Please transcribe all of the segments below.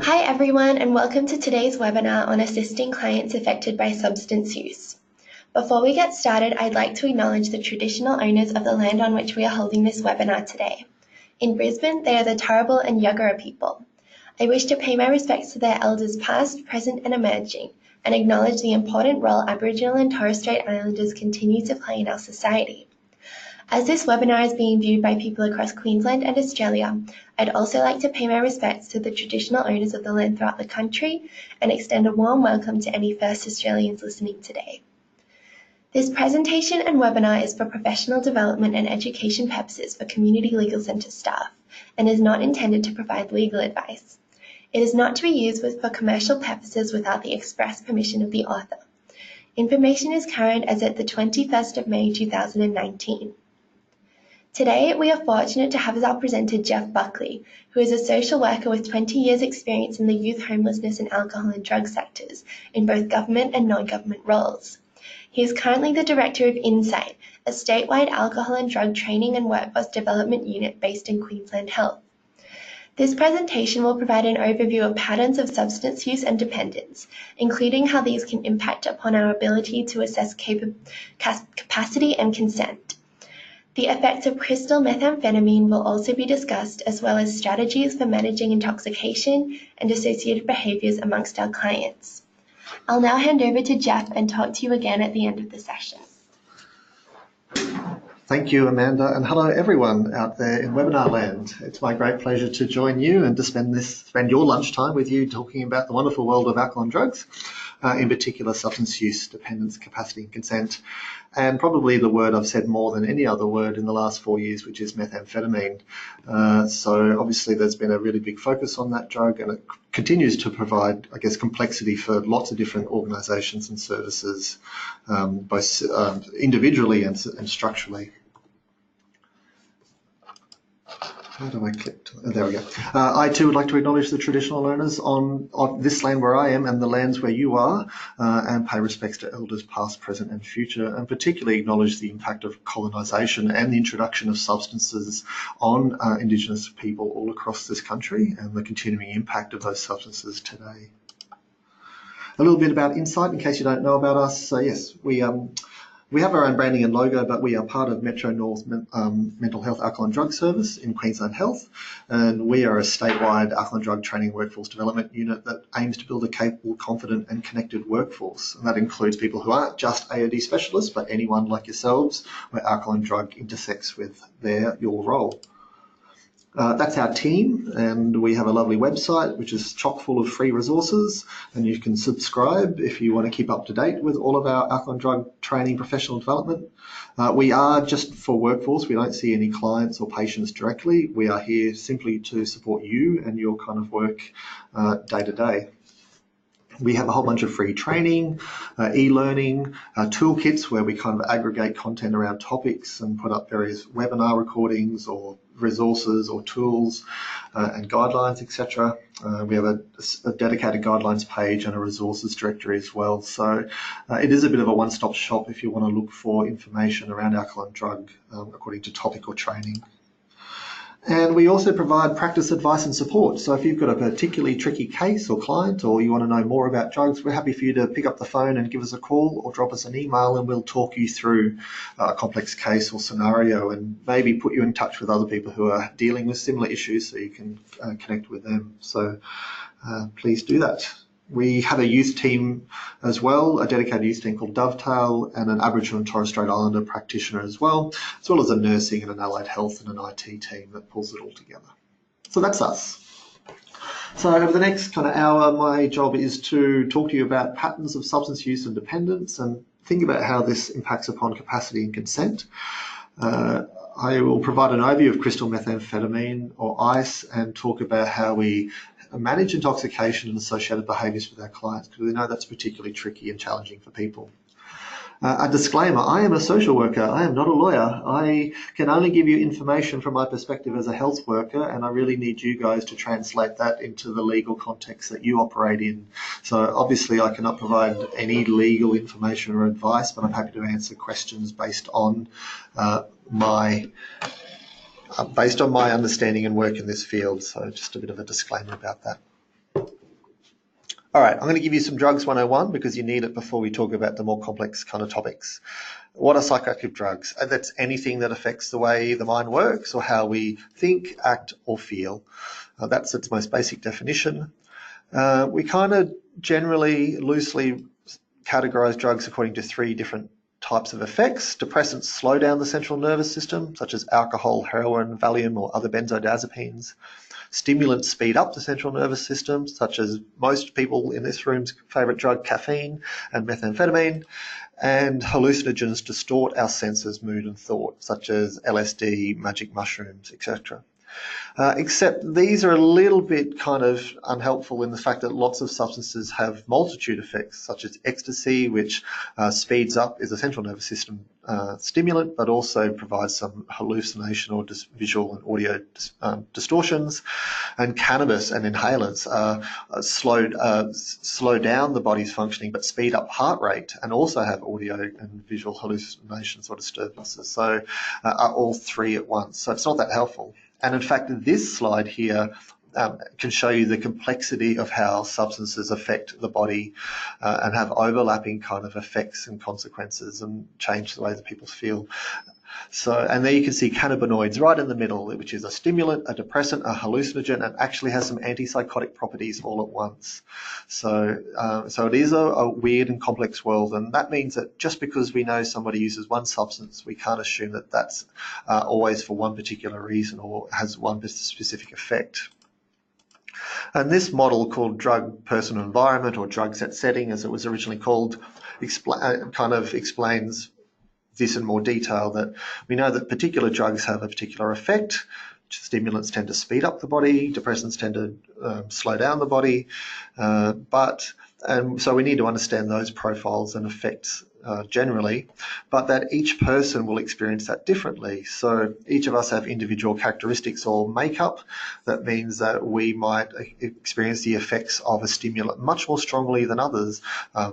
Hi everyone, and welcome to today's webinar on assisting clients affected by substance use. Before we get started, I'd like to acknowledge the traditional owners of the land on which we are holding this webinar today. In Brisbane, they are the Turrbal and Yuggera people. I wish to pay my respects to their elders past, present and emerging, and acknowledge the important role Aboriginal and Torres Strait Islanders continue to play in our society. As this webinar is being viewed by people across Queensland and Australia, I'd also like to pay my respects to the traditional owners of the land throughout the country and extend a warm welcome to any First Australians listening today. This presentation and webinar is for professional development and education purposes for Community Legal Centre staff and is not intended to provide legal advice. It is not to be used for commercial purposes without the express permission of the author. Information is current as at the 21st of May 2019. Today, we are fortunate to have as our presenter Jeff Buckley, who is a social worker with 20 years experience in the youth homelessness and alcohol and drug sectors in both government and non-government roles. He is currently the director of Insight, a statewide alcohol and drug training and workforce development unit based in Queensland Health. This presentation will provide an overview of patterns of substance use and dependence, including how these can impact upon our ability to assess capacity and consent. The effects of crystal methamphetamine will also be discussed, as well as strategies for managing intoxication and associated behaviours amongst our clients. I'll now hand over to Jeff and talk to you again at the end of the session. Thank you, Amanda, and hello everyone out there in webinar land. It's my great pleasure to join you and to spend your lunchtime with you talking about the wonderful world of alcohol and drugs, in particular substance use, dependence, capacity and consent, and probably the word I've said more than any other word in the last 4 years, which is methamphetamine. So obviously there's been a really big focus on that drug, and it continues to provide, I guess, complexity for lots of different organisations and services, both individually and structurally. How do I click? There we go. I too would like to acknowledge the traditional owners on this land where I am and the lands where you are, and pay respects to elders past, present and future, and particularly acknowledge the impact of colonisation and the introduction of substances on Indigenous people all across this country and the continuing impact of those substances today. A little bit about Insight in case you don't know about us. So yes, we have our own branding and logo, but we are part of Metro North Mental Health Alcohol and Drug Service in Queensland Health, and we are a statewide alcohol and drug training workforce development unit that aims to build a capable, confident and connected workforce. And that includes people who aren't just AOD specialists, but anyone like yourselves where alcohol and drug intersects with your role. That's our team, and we have a lovely website which is chock full of free resources, and you can subscribe if you want to keep up to date with all of our alcohol and drug training professional development. We are just for workforce. We don't see any clients or patients directly. We are here simply to support you and your kind of work day to day. We have a whole bunch of free training, e-learning, toolkits where we kind of aggregate content around topics and put up various webinar recordings or resources or tools and guidelines, etc. We have a dedicated guidelines page and a resources directory as well. So it is a bit of a one-stop shop if you want to look for information around alcohol and drug according to topic or training. And we also provide practice advice and support. So if you've got a particularly tricky case or client, or you want to know more about drugs, we're happy for you to pick up the phone and give us a call or drop us an email, and we'll talk you through a complex case or scenario and maybe put you in touch with other people who are dealing with similar issues so you can connect with them. So please do that. We have a youth team as well, a dedicated youth team called Dovetail, and an Aboriginal and Torres Strait Islander practitioner as well as a nursing and an allied health and an IT team that pulls it all together. So that's us. So over the next kind of hour, my job is to talk to you about patterns of substance use and dependence and think about how this impacts upon capacity and consent. I will provide an overview of crystal methamphetamine or ICE and talk about how we manage intoxication and associated behaviours with our clients, because we know that's particularly tricky and challenging for people. A disclaimer, I am a social worker, I am not a lawyer. I can only give you information from my perspective as a health worker, and I really need you guys to translate that into the legal context that you operate in. So obviously I cannot provide any legal information or advice, but I'm happy to answer questions based on my understanding and work in this field. So just a bit of a disclaimer about that. All right, I'm going to give you some drugs 101 because you need it before we talk about the more complex kind of topics. What are psychoactive drugs? That's anything that affects the way the mind works or how we think, act, or feel. That's its most basic definition. We kind of generally loosely categorize drugs according to three different types of effects. Depressants slow down the central nervous system, such as alcohol, heroin, Valium, or other benzodiazepines. Stimulants speed up the central nervous system, such as most people in this room's favourite drug, caffeine and methamphetamine. And hallucinogens distort our senses, mood and thought, such as LSD, magic mushrooms, etc. Except these are a little bit kind of unhelpful in the fact that lots of substances have multitude effects, such as ecstasy, which speeds up, is a central nervous system stimulant, but also provides some hallucination or visual and audio distortions. And cannabis and inhalants slow down the body's functioning, but speed up heart rate and also have audio and visual hallucinations or disturbances. So are all three at once. So it's not that helpful. And in fact, this slide here can show you the complexity of how substances affect the body and have overlapping kind of effects and consequences and change the way that people feel. So, and there you can see cannabinoids right in the middle, which is a stimulant, a depressant, a hallucinogen, and actually has some antipsychotic properties all at once. So, so it is a weird and complex world, and that means that just because we know somebody uses one substance, we can't assume that that's always for one particular reason or has one specific effect. And this model called drug person environment or drug set setting, as it was originally called, kind of explains this in more detail, that we know that particular drugs have a particular effect. Stimulants tend to speed up the body, depressants tend to slow down the body, so we need to understand those profiles and effects generally, but that each person will experience that differently. So each of us have individual characteristics or makeup. That means that we might experience the effects of a stimulant much more strongly than others.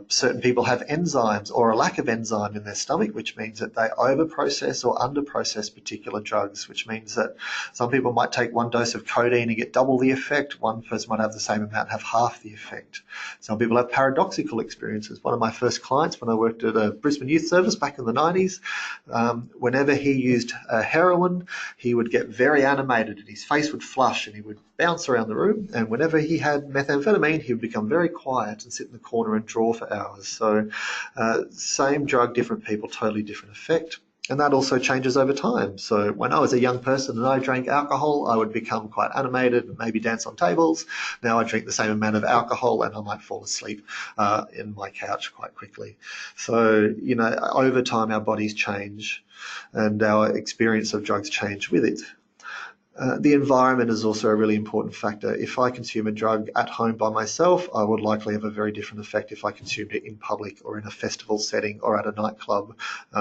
Certain people have enzymes or a lack of enzyme in their stomach, which means that they over-process or under-process particular drugs, which means that some people might take one dose of codeine and get double the effect. One person might have the same amount, have half the effect. Some people have paradoxical experiences. One of my first clients when I worked at a Brisbane Youth Service back in the 90s, whenever he used heroin, he would get very animated and his face would flush and he would bounce around the room. And whenever he had methamphetamine, he would become very quiet and sit in the corner and draw for hours. So same drug, different people, totally different effect. And that also changes over time. So when I was a young person and I drank alcohol, I would become quite animated and maybe dance on tables. Now I drink the same amount of alcohol and I might fall asleep in my couch quite quickly. So, you know, over time our bodies change and our experience of drugs change with it. The environment is also a really important factor. If I consume a drug at home by myself, I would likely have a very different effect if I consumed it in public or in a festival setting or at a nightclub.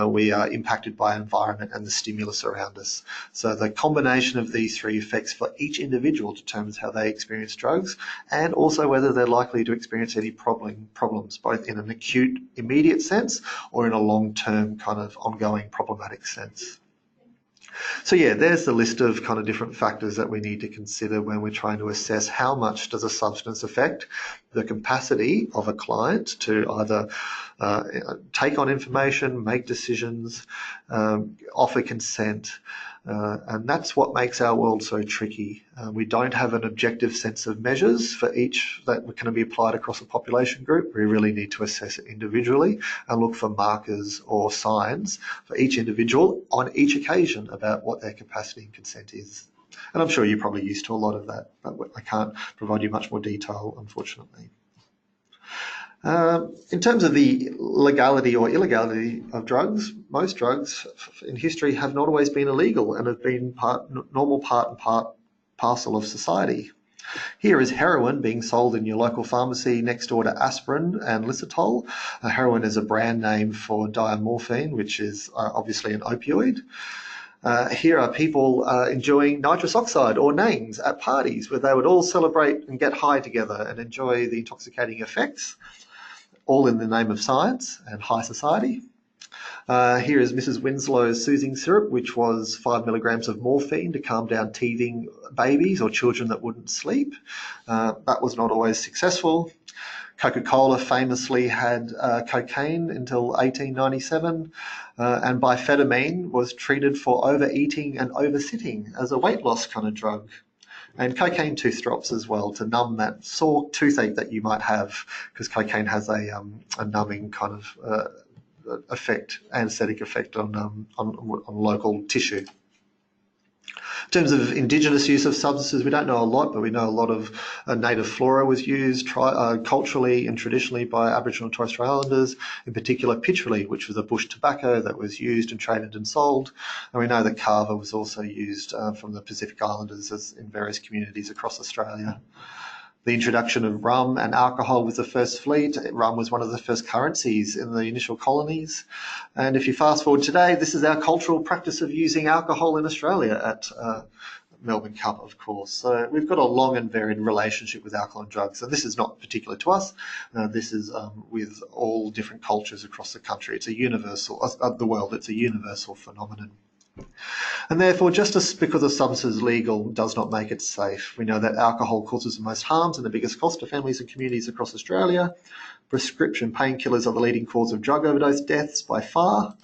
We are impacted by environment and the stimulus around us. So the combination of these three effects for each individual determines how they experience drugs and also whether they're likely to experience any problems, both in an acute, immediate sense or in a long-term kind of ongoing problematic sense. So yeah, there's the list of kind of different factors that we need to consider when we're trying to assess how much does a substance affect the capacity of a client to either take on information, make decisions, offer consent. And that's what makes our world so tricky. We don't have an objective sense of measures for each that can be applied across a population group. We really need to assess it individually and look for markers or signs for each individual on each occasion about what their capacity and consent is. And I'm sure you're probably used to a lot of that, but I can't provide you much more detail, unfortunately. In terms of the legality or illegality of drugs, most drugs in history have not always been illegal and have been normal part and parcel of society. Here is heroin being sold in your local pharmacy next door to aspirin and Lisitol. Heroin is a brand name for diamorphine, which is obviously an opioid. Here are people enjoying nitrous oxide or names at parties where they would all celebrate and get high together and enjoy the intoxicating effects, all in the name of science and high society. Here is Mrs. Winslow's soothing syrup, which was 5 milligrams of morphine to calm down teething babies or children that wouldn't sleep. That was not always successful. Coca-Cola famously had cocaine until 1897, and Amphetamine was treated for overeating and oversitting as a weight loss kind of drug. And cocaine tooth drops as well to numb that sore toothache that you might have, because cocaine has a numbing kind of effect, anaesthetic effect on local tissue. In terms of Indigenous use of substances, we don't know a lot, but we know a lot of native flora was used culturally and traditionally by Aboriginal and Torres Strait Islanders, in particular pitcherly, which was a bush tobacco that was used and traded and sold. And we know that kava was also used from the Pacific Islanders in various communities across Australia. The introduction of rum and alcohol was the first fleet. Rum was one of the first currencies in the initial colonies. And if you fast forward today, this is our cultural practice of using alcohol in Australia at Melbourne Cup, of course. So we've got a long and varied relationship with alcohol and drugs. And this is not particular to us. This is with all different cultures across the country. It's a universal, the world, it's a universal phenomenon. And therefore, just because a substance is legal does not make it safe. We know that alcohol causes the most harms and the biggest cost to families and communities across Australia. Prescription painkillers are the leading cause of drug overdose deaths by far.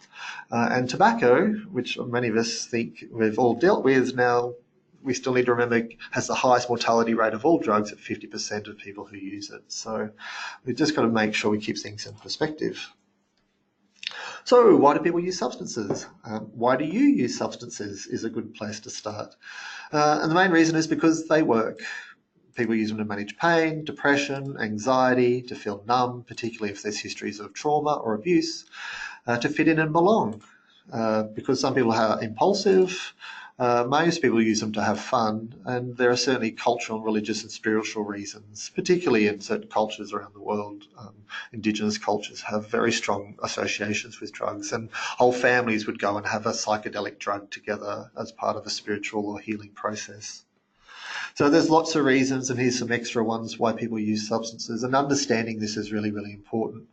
And tobacco, which many of us think we've all dealt with now, we still need to remember has the highest mortality rate of all drugs at 50% of people who use it. So we've just got to make sure we keep things in perspective. So why do people use substances? Why do you use substances is a good place to start. And the main reason is because they work. People use them to manage pain, depression, anxiety, to feel numb, particularly if there's histories of trauma or abuse, to fit in and belong. Because some people are impulsive, most people use them to have fun, and there are certainly cultural, religious and spiritual reasons, particularly in certain cultures around the world. Indigenous cultures have very strong associations with drugs, and whole families would go and have a psychedelic drug together as part of a spiritual or healing process. So there's lots of reasons, and here's some extra ones why people use substances, and understanding this is really, really important.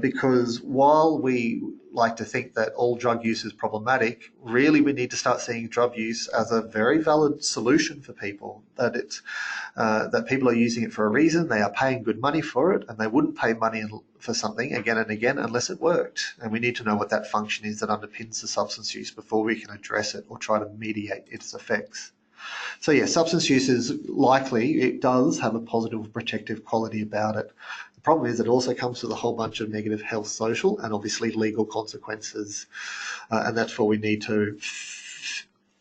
Because while we like to think that all drug use is problematic, really we need to start seeing drug use as a very valid solution for people, that people are using it for a reason, they are paying good money for it, and they wouldn't pay money for something again and again unless it worked. And we need to know what that function is that underpins the substance use before we can address it or try to mediate its effects. So yeah, substance use is likely, it does have a positive protective quality about it. The problem is it also comes with a whole bunch of negative health, social, and obviously legal consequences. And that's where we need to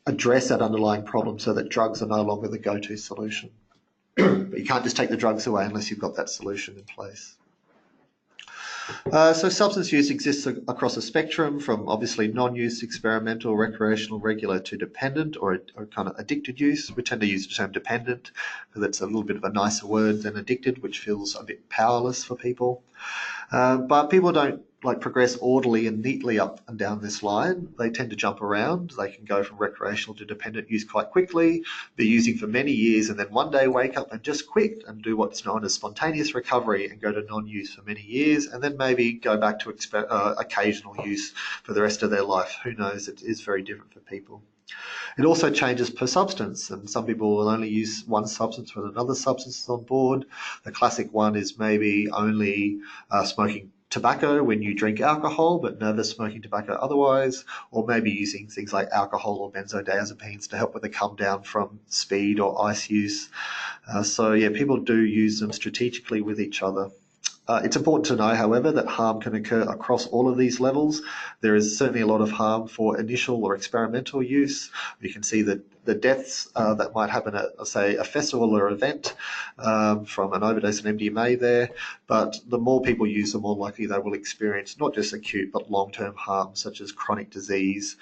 address that underlying problem so that drugs are no longer the go-to solution. But you can't just take the drugs away unless you've got that solution in place. So substance use exists across a spectrum from obviously non-use, experimental, recreational, regular to dependent or kind of addicted use. We tend to use the term dependent because that's a little bit of a nicer word than addicted, which feels a bit powerless for people. But people don't progress orderly and neatly up and down this line. They tend to jump around. They can go from recreational to dependent use quite quickly, be using for many years, and then one day wake up and just quit and do what's known as spontaneous recovery and go to non-use for many years, and then maybe go back to occasional use for the rest of their life. Who knows? It is very different for people. It also changes per substance, and some people will only use one substance when another substance is on board. The classic one is maybe only smoking tobacco when you drink alcohol, but never smoking tobacco otherwise, or maybe using things like alcohol or benzodiazepines to help with the come down from speed or ice use. So yeah, people do use them strategically with each other. It's important to know, however, that harm can occur across all of these levels. There is certainly a lot of harm for initial or experimental use. You can see that the deaths that might happen at, say, a festival or event from an overdose in MDMA there. But the more people use, the more likely they will experience not just acute but long-term harm, such as chronic disease,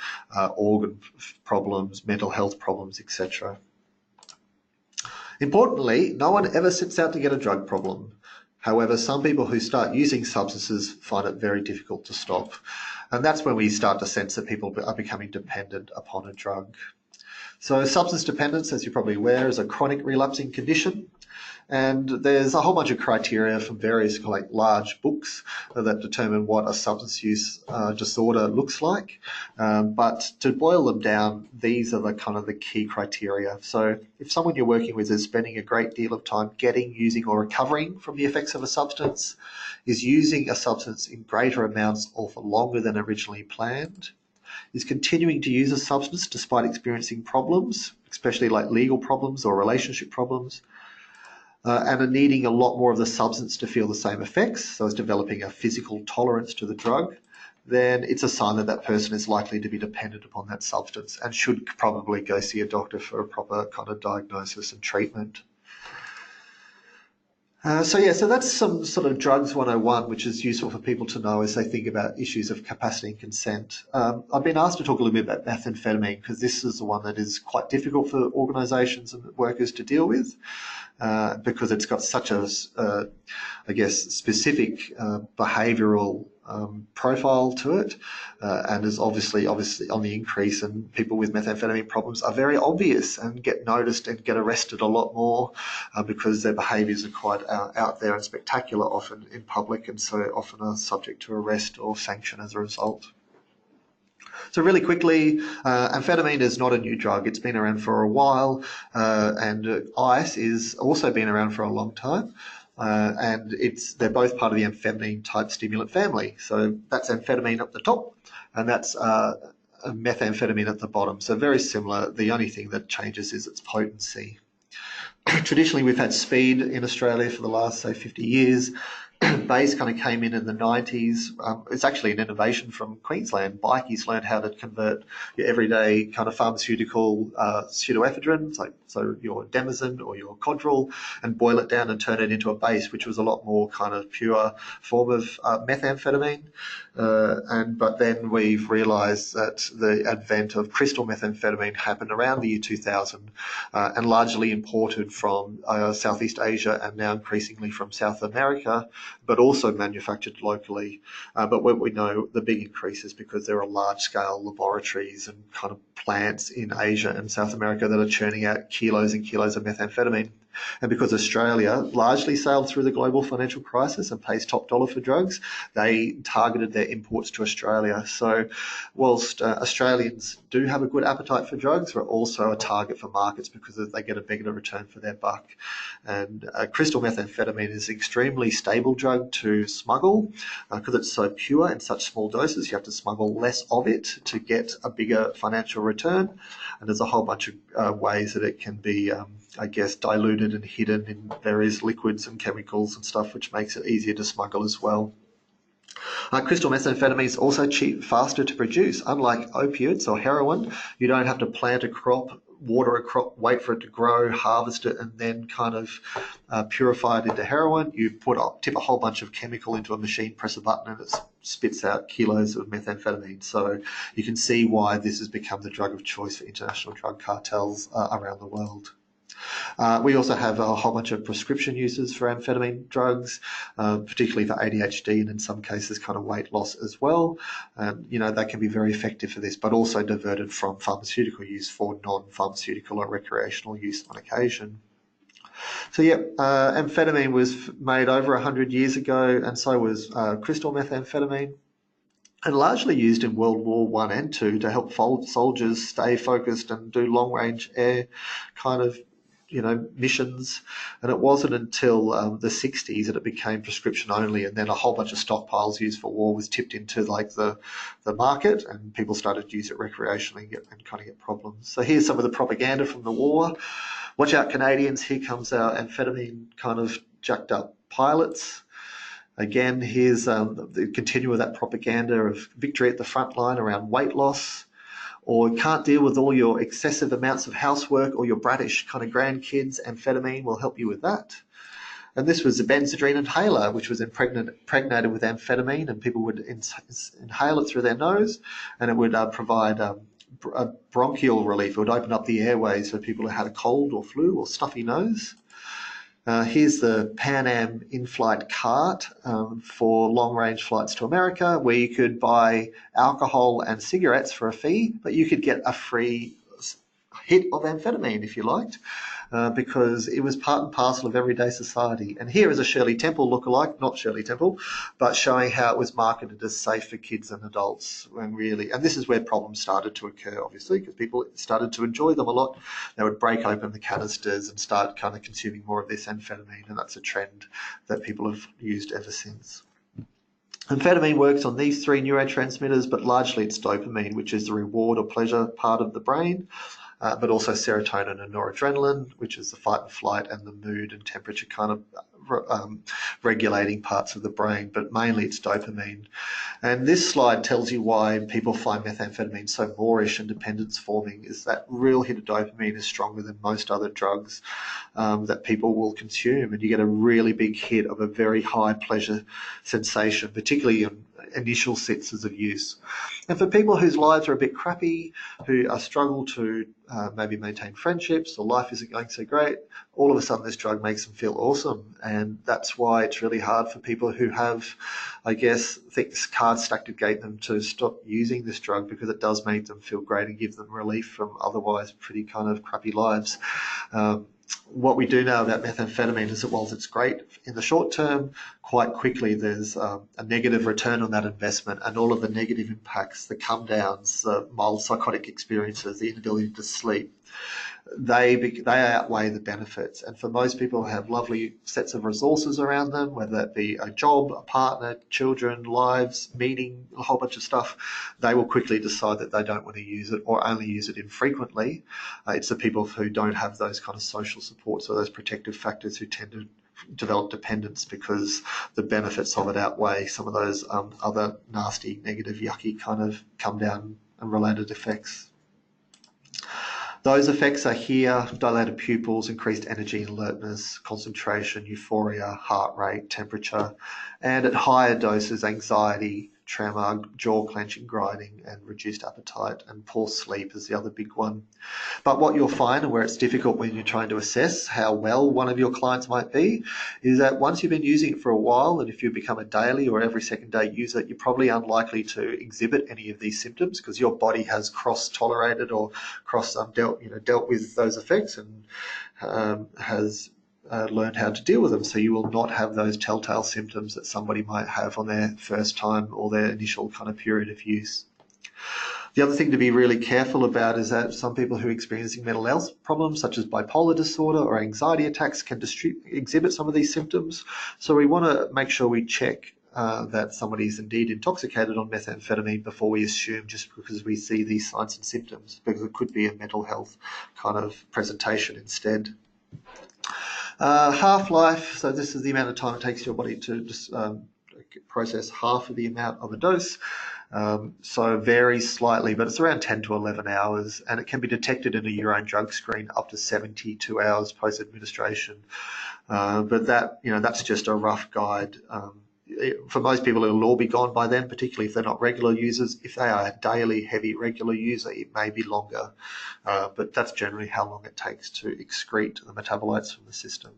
organ problems, mental health problems, etc. Importantly, no one ever sets out to get a drug problem. However, some people who start using substances find it very difficult to stop. And that's when we start to sense that people are becoming dependent upon a drug. So substance dependence, as you're probably aware, is a chronic relapsing condition. And there's a whole bunch of criteria from various large books that determine what a substance use disorder looks like. But to boil them down, these are the key criteria. So if someone you're working with is spending a great deal of time getting, using, or recovering from the effects of a substance, is using a substance in greater amounts or for longer than originally planned, is continuing to use a substance despite experiencing problems, especially like legal problems or relationship problems, and are needing a lot more of the substance to feel the same effects, so is developing a physical tolerance to the drug, then it's a sign that that person is likely to be dependent upon that substance and should probably go see a doctor for a proper kind of diagnosis and treatment. So that's some sort of drugs 101, which is useful for people to know as they think about issues of capacity and consent. I've been asked to talk a little bit about methamphetamine because this is the one that is quite difficult for organisations and workers to deal with because it's got such a, specific behavioural profile to it, and is obviously on the increase, and people with methamphetamine problems are very obvious and get noticed and get arrested a lot more because their behaviours are quite out there and spectacular often in public, and so often are subject to arrest or sanction as a result. So really quickly, amphetamine is not a new drug. It's been around for a while, and ice is also been around for a long time. And they're both part of the amphetamine type stimulant family. So that's amphetamine at the top, and that's methamphetamine at the bottom. So very similar. The only thing that changes is its potency. Traditionally, we've had speed in Australia for the last, say, 50 years. Base kind of came in the 90s. It's actually an innovation from Queensland. Bikies learned how to convert your everyday kind of pharmaceutical pseudoephedrine, so your Demazin or your Codral, and boil it down and turn it into a base, which was a lot more kind of pure form of methamphetamine. But then we've realised that the advent of crystal methamphetamine happened around the year 2000 and largely imported from Southeast Asia and now increasingly from South America, but also manufactured locally. But what we know, the big increase is because there are large-scale laboratories and kind of plants in Asia and South America that are churning out kilos and kilos of methamphetamine. And because Australia largely sailed through the global financial crisis and pays top dollar for drugs, they targeted their imports to Australia. So whilst Australians do have a good appetite for drugs, we're also a target for markets because they get a bigger return for their buck. And crystal methamphetamine is an extremely stable drug to smuggle because it's so pure in such small doses. You have to smuggle less of it to get a bigger financial return. And there's a whole bunch of ways that it can be diluted and hidden in various liquids and chemicals and stuff, which makes it easier to smuggle as well. Crystal methamphetamine is also cheap, faster to produce. Unlike opiates or heroin, you don't have to plant a crop, water a crop, wait for it to grow, harvest it, and then kind of purify it into heroin. You tip a whole bunch of chemical into a machine, press a button, and it spits out kilos of methamphetamine. So you can see why this has become the drug of choice for international drug cartels around the world. We also have a whole bunch of prescription uses for amphetamine drugs, particularly for ADHD and in some cases kind of weight loss as well. They can be very effective for this, but also diverted from pharmaceutical use for non-pharmaceutical or recreational use on occasion. So amphetamine was made over 100 years ago, and so was crystal methamphetamine, and largely used in World War I and II to help soldiers stay focused and do long-range air kind of missions. And it wasn't until the 60s that it became prescription only, and then a whole bunch of stockpiles used for war was tipped into the market, and people started to use it recreationally and kind of get problems. So here's some of the propaganda from the war. Watch out, Canadians, here comes our amphetamine kind of jacked up pilots. Again, here's the continue of that propaganda of victory at the front line around weight loss, or can't deal with all your excessive amounts of housework or your brattish kind of grandkids, amphetamine will help you with that. And this was a benzodrine inhaler, which was impregnated with amphetamine, and people would inhale it through their nose, and it would provide a bronchial relief. It would open up the airways for people who had a cold or flu or stuffy nose. Here's the Pan Am in-flight cart for long-range flights to America, where you could buy alcohol and cigarettes for a fee, but you could get a free hit of amphetamine, if you liked, because it was part and parcel of everyday society. And here is a Shirley Temple lookalike, not Shirley Temple, but showing how it was marketed as safe for kids and adults. And this is where problems started to occur, obviously, because people started to enjoy them a lot. They would break open the canisters and start kind of consuming more of this amphetamine, and that's a trend that people have used ever since. Amphetamine works on these three neurotransmitters, but largely it's dopamine, which is the reward or pleasure part of the brain, but also serotonin and noradrenaline, which is the fight and flight and the mood and temperature kind of regulating parts of the brain, but mainly it's dopamine. And this slide tells you why people find methamphetamine so boorish and dependence forming, is that real hit of dopamine is stronger than most other drugs that people will consume, and you get a really big hit of a very high pleasure sensation, particularly in initial senses of use. And for people whose lives are a bit crappy, who struggle to maybe maintain friendships, or life isn't going so great, all of a sudden this drug makes them feel awesome. And that's why it's really hard for people who have, I guess, things cards stacked against them to stop using this drug, because it does make them feel great and give them relief from otherwise pretty kind of crappy lives. What we do know about methamphetamine is that whilst it's great in the short term, quite quickly there's a negative return on that investment, and all of the negative impacts, the come downs, the mild psychotic experiences, the inability to sleep, they outweigh the benefits. And for most people who have lovely sets of resources around them, whether that be a job, a partner, children, lives, meeting, a whole bunch of stuff, they will quickly decide that they don't want to use it, or only use it infrequently. It's the people who don't have those kind of social supports or those protective factors who tend to develop dependence, because the benefits of it outweigh some of those other nasty, negative, yucky kind of come down and related effects. Those effects are here: dilated pupils, increased energy and alertness, concentration, euphoria, heart rate, temperature, and at higher doses, anxiety, tremor, jaw clenching, grinding, and reduced appetite, and poor sleep is the other big one. But what you'll find, and where it's difficult when you're trying to assess how well one of your clients might be, is that once you've been using it for a while, and if you become a daily or every second day user, you're probably unlikely to exhibit any of these symptoms, because your body has cross-tolerated or dealt with those effects, and has learned how to deal with them. So you will not have those telltale symptoms that somebody might have on their first time or their initial kind of period of use. The other thing to be really careful about is that some people who are experiencing mental health problems, such as bipolar disorder or anxiety attacks, can exhibit some of these symptoms. So we want to make sure we check that somebody is indeed intoxicated on methamphetamine before we assume just because we see these signs and symptoms, because it could be a mental health kind of presentation instead. Half-life, so this is the amount of time it takes your body to just process half of the amount of a dose. So it varies slightly, but it's around 10 to 11 hours, and it can be detected in a urine drug screen up to 72 hours post-administration. But that's just a rough guide. For most people, it'll all be gone by then, particularly if they're not regular users. If they are a daily, heavy, regular user, it may be longer. But that's generally how long it takes to excrete the metabolites from the system.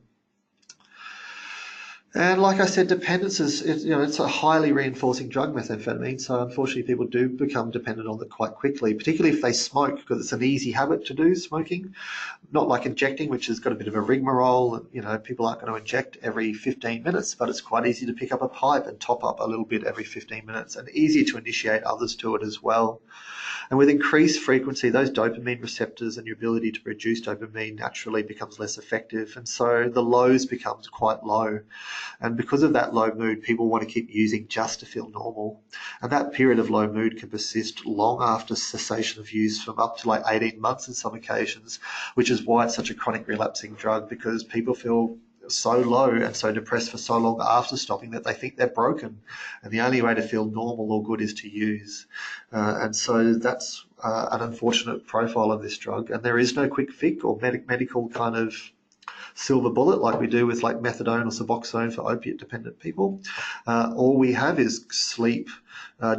And like I said, dependence it's a highly reinforcing drug, methamphetamine. So unfortunately, people do become dependent on it quite quickly, particularly if they smoke, because it's an easy habit to do, smoking. Not like injecting, which has got a bit of a rigmarole. People aren't going to inject every 15 minutes, but it's quite easy to pick up a pipe and top up a little bit every 15 minutes, and easy to initiate others to it as well. And with increased frequency, those dopamine receptors and your ability to produce dopamine naturally becomes less effective. And so the lows becomes quite low. And because of that low mood, people want to keep using just to feel normal. And that period of low mood can persist long after cessation of use, from up to like 18 months in some occasions, which is why it's such a chronic relapsing drug, because people feel so low and so depressed for so long after stopping that they think they're broken, and the only way to feel normal or good is to use. And so that's an unfortunate profile of this drug, and there is no quick fix or medical kind of silver bullet like we do with like methadone or Suboxone for opiate dependent people. All we have is sleep,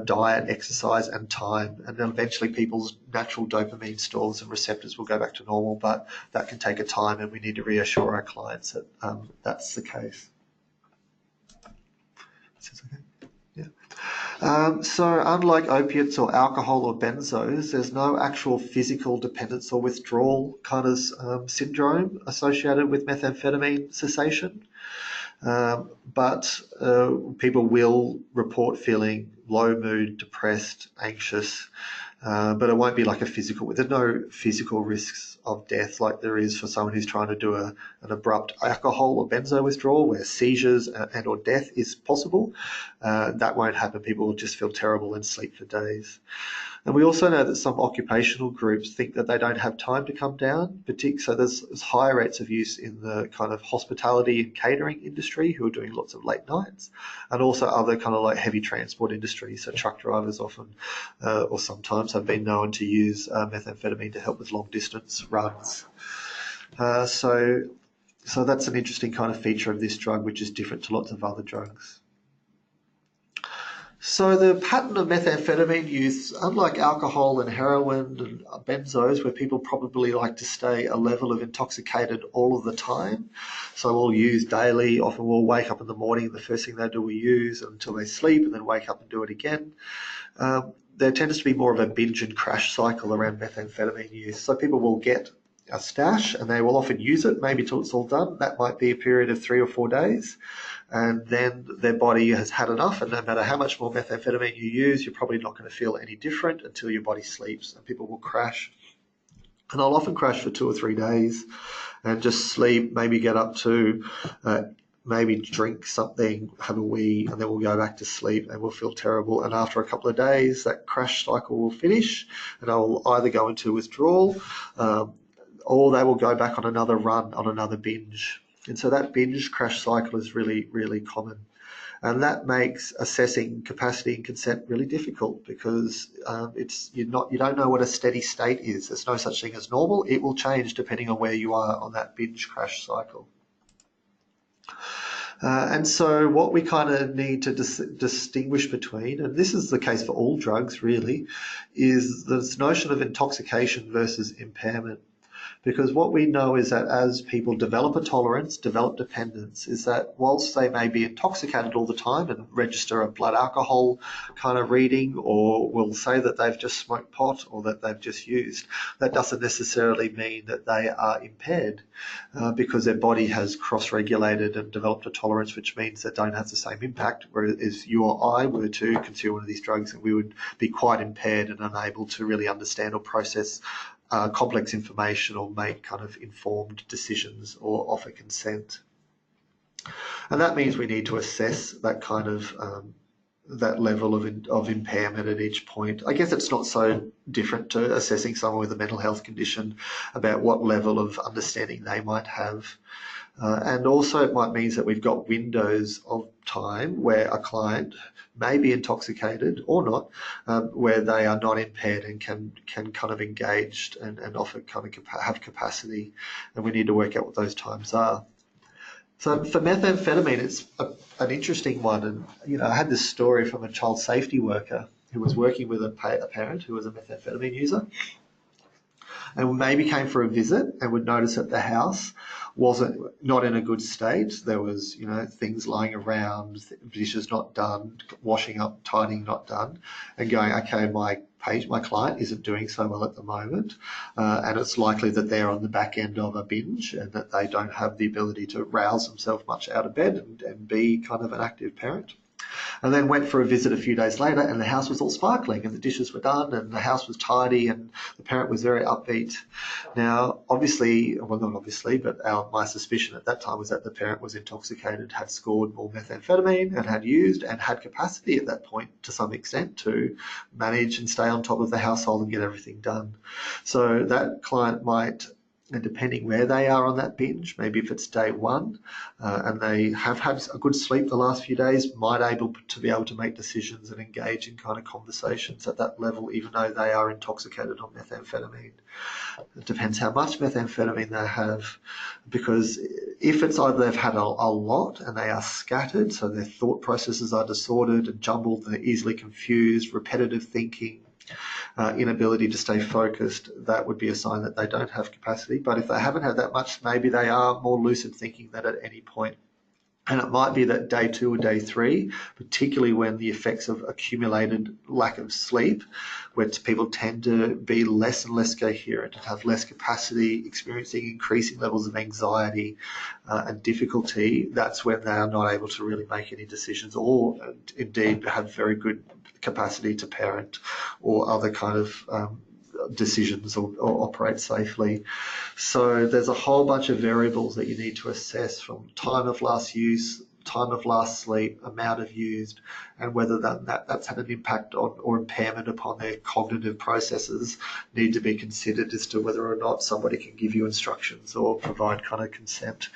diet, exercise, and time, and then eventually people's natural dopamine stores and receptors will go back to normal, but that can take a time, and we need to reassure our clients that that's the case. Is this okay? So unlike opiates or alcohol or benzos, there's no actual physical dependence or withdrawal kind of syndrome associated with methamphetamine cessation. But people will report feeling low mood, depressed, anxious, but it won't be like a physical. There's no physical risks of death like there is for someone who's trying to do an abrupt alcohol or benzo withdrawal where seizures and or death is possible. That won't happen. People will just feel terrible and sleep for days. And we also know that some occupational groups think that they don't have time to come down. So there's higher rates of use in the kind of hospitality and catering industry who are doing lots of late nights, and also other kind of like heavy transport industries. So truck drivers often or sometimes have been known to use methamphetamine to help with long distance runs. So that's an interesting kind of feature of this drug, which is different to lots of other drugs. So the pattern of methamphetamine use, unlike alcohol and heroin and benzos, where people probably like to stay a level of intoxicated all of the time, so we'll use daily, often we'll wake up in the morning, the first thing they do we use until they sleep and then wake up and do it again. There tends to be more of a binge and crash cycle around methamphetamine use. So people will get a stash and they will often use it maybe till it's all done. That might be a period of 3 or 4 days. And then their body has had enough, and no matter how much more methamphetamine you use, you're probably not going to feel any different until your body sleeps, and people will crash. And they'll often crash for 2 or 3 days and just sleep, maybe get up to maybe drink something, have a wee, and then we'll go back to sleep and we'll feel terrible. And after a couple of days, that crash cycle will finish and they'll either go into withdrawal or they will go back on another run, on another binge. And so that binge crash cycle is really, really common. And that makes assessing capacity and consent really difficult because you don't know what a steady state is. There's no such thing as normal. It will change depending on where you are on that binge crash cycle. And so what we kind of need to distinguish between, and this is the case for all drugs really, is this notion of intoxication versus impairment. Because what we know is that as people develop a tolerance, develop dependence, is that whilst they may be intoxicated all the time and register a blood alcohol kind of reading, or will say that they've just smoked pot or that they've just used, that doesn't necessarily mean that they are impaired because their body has cross-regulated and developed a tolerance, which means they don't have the same impact. Whereas you or I were to consume one of these drugs, and we would be quite impaired and unable to really understand or process complex information or make kind of informed decisions or offer consent. And that means we need to assess that kind of that level of impairment at each point. I guess it's not so different to assessing someone with a mental health condition about what level of understanding they might have. And also it might mean that we've got windows of time where a client may be intoxicated or not, where they are not impaired and can kind of engage and offer kind of have capacity. And we need to work out what those times are. So for methamphetamine, it's an interesting one. And, I had this story from a child safety worker who was working with a parent who was a methamphetamine user, and maybe came for a visit and would notice that the house wasn't not in a good state. There was, things lying around, dishes not done, washing up, tidying not done, and going, okay, my client isn't doing so well at the moment, and it's likely that they're on the back end of a binge and that they don't have the ability to rouse themselves much out of bed and be kind of an active parent. And then went for a visit a few days later, and the house was all sparkling and the dishes were done and the house was tidy and the parent was very upbeat. Now, obviously, well, not obviously, but my suspicion at that time was that the parent was intoxicated, had scored more methamphetamine and had used and had capacity at that point to some extent to manage and stay on top of the household and get everything done. So that client might, and depending where they are on that binge, maybe if it's day one and they have had a good sleep the last few days, might be able to make decisions and engage in kind of conversations at that level, even though they are intoxicated on methamphetamine. It depends how much methamphetamine they have, because if it's either they've had a lot and they are scattered, so their thought processes are disordered and jumbled, they're easily confused, repetitive thinking, inability to stay focused, that would be a sign that they don't have capacity. But if they haven't had that much, maybe they are more lucid thinking that at any point. And it might be that day 2 or day 3, particularly when the effects of accumulated lack of sleep, where people tend to be less and less coherent and have less capacity, experiencing increasing levels of anxiety and difficulty, that's when they are not able to really make any decisions or indeed have very good capacity to parent or other kind of decisions or operate safely. So there's a whole bunch of variables that you need to assess, from time of last use, time of last sleep, amount of used, and whether that's had an impact on or impairment upon their cognitive processes need to be considered as to whether or not somebody can give you instructions or provide kind of consent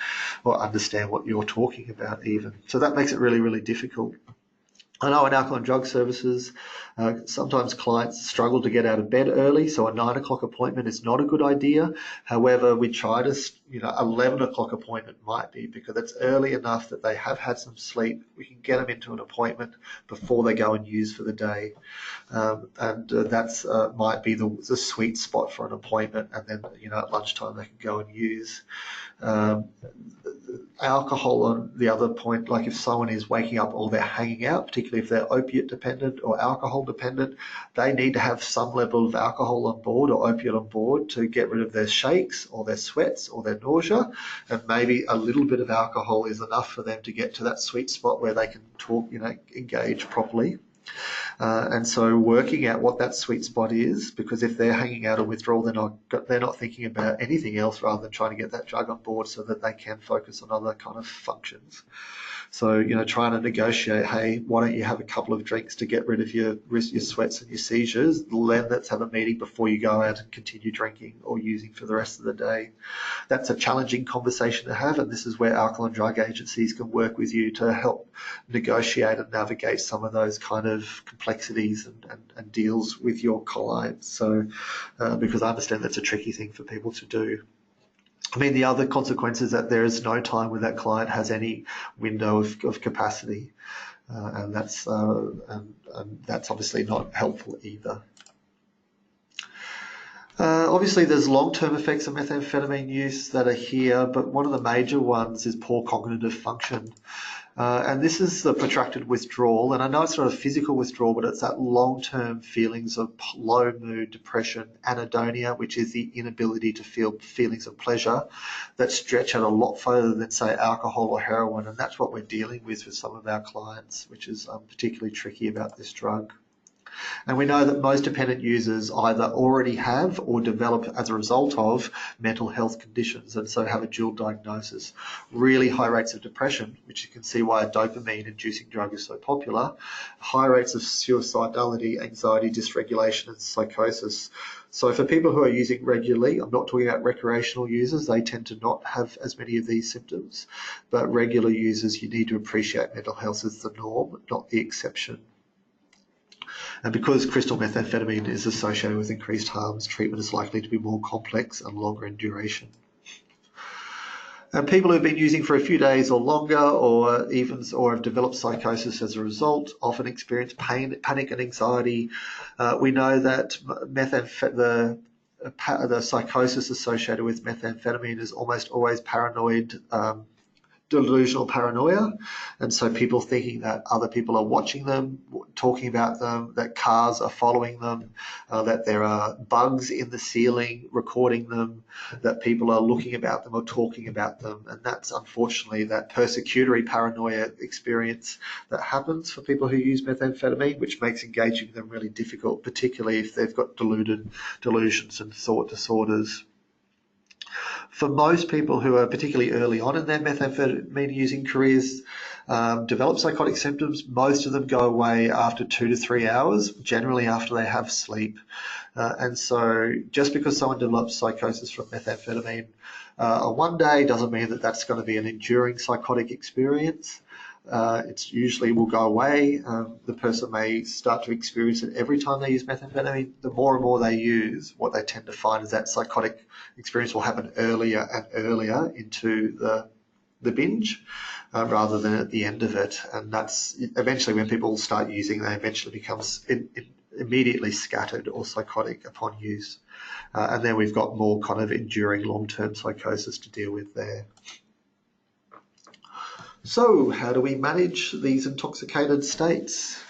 or understand what you're talking about even. So that makes it really, really difficult. I know in alcohol and drug services, sometimes clients struggle to get out of bed early, so a 9 o'clock appointment is not a good idea. However, we try to, 11 o'clock appointment might be, because it's early enough that they have had some sleep. We can get them into an appointment before they go and use for the day. That's might be the sweet spot for an appointment, and then, at lunchtime they can go and use. Alcohol on the other point, like if someone is waking up or they're hanging out, particularly if they're opiate dependent or alcohol dependent, they need to have some level of alcohol on board or opiate on board to get rid of their shakes or their sweats or their nausea. And maybe a little bit of alcohol is enough for them to get to that sweet spot where they can talk, engage properly. And so working out what that sweet spot is, because if they're hanging out on withdrawal, they're not thinking about anything else rather than trying to get that drug on board so that they can focus on other kind of functions. So, trying to negotiate, hey, why don't you have a couple of drinks to get rid of your sweats and your seizures? Then let's have a meeting before you go out and continue drinking or using for the rest of the day. That's a challenging conversation to have, and this is where alcohol and drug agencies can work with you to help negotiate and navigate some of those kind of complexities and deals with your clients. So, because I understand that's a tricky thing for people to do. I mean, the other consequence is that there is no time where that client has any window of capacity, and that's obviously not helpful either. Obviously, there's long-term effects of methamphetamine use that are here, but one of the major ones is poor cognitive function. And this is the protracted withdrawal. And I know it's not a physical withdrawal, but it's that long-term feelings of low mood, depression, anhedonia, which is the inability to feel feelings of pleasure, that stretch out a lot further than, say, alcohol or heroin. And that's what we're dealing with some of our clients, which is particularly tricky about this drug. And we know that most dependent users either already have or develop as a result of mental health conditions, and so have a dual diagnosis. Really high rates of depression, which you can see why a dopamine-inducing drug is so popular. High rates of suicidality, anxiety, dysregulation, and psychosis. So for people who are using regularly, I'm not talking about recreational users, they tend to not have as many of these symptoms, but regular users, you need to appreciate mental health as the norm, not the exception. And because crystal methamphetamine is associated with increased harms, treatment is likely to be more complex and longer in duration. And people who've been using for a few days or longer, or have developed psychosis as a result, often experience pain, panic, and anxiety. We know that the psychosis associated with methamphetamine is almost always paranoid, delusional paranoia, and so people thinking that other people are watching them, talking about them, that cars are following them, that there are bugs in the ceiling recording them, that people are looking about them or talking about them. And that's unfortunately that persecutory paranoia experience that happens for people who use methamphetamine, which makes engaging with them really difficult, particularly if they've got delusions and thought disorders. For most people who are particularly early on in their methamphetamine using careers, develop psychotic symptoms, most of them go away after 2 to 3 hours, generally after they have sleep. And so just because someone develops psychosis from methamphetamine on one day doesn't mean that that's going to be an enduring psychotic experience. It's usually will go away. The person may start to experience it every time they use methamphetamine. The more and more they use, what they tend to find is that psychotic experience will happen earlier and earlier into the binge rather than at the end of it. And that's eventually when people start using, they eventually becomes immediately scattered or psychotic upon use. And then we've got more kind of enduring long-term psychosis to deal with there. So how do we manage these intoxicated states?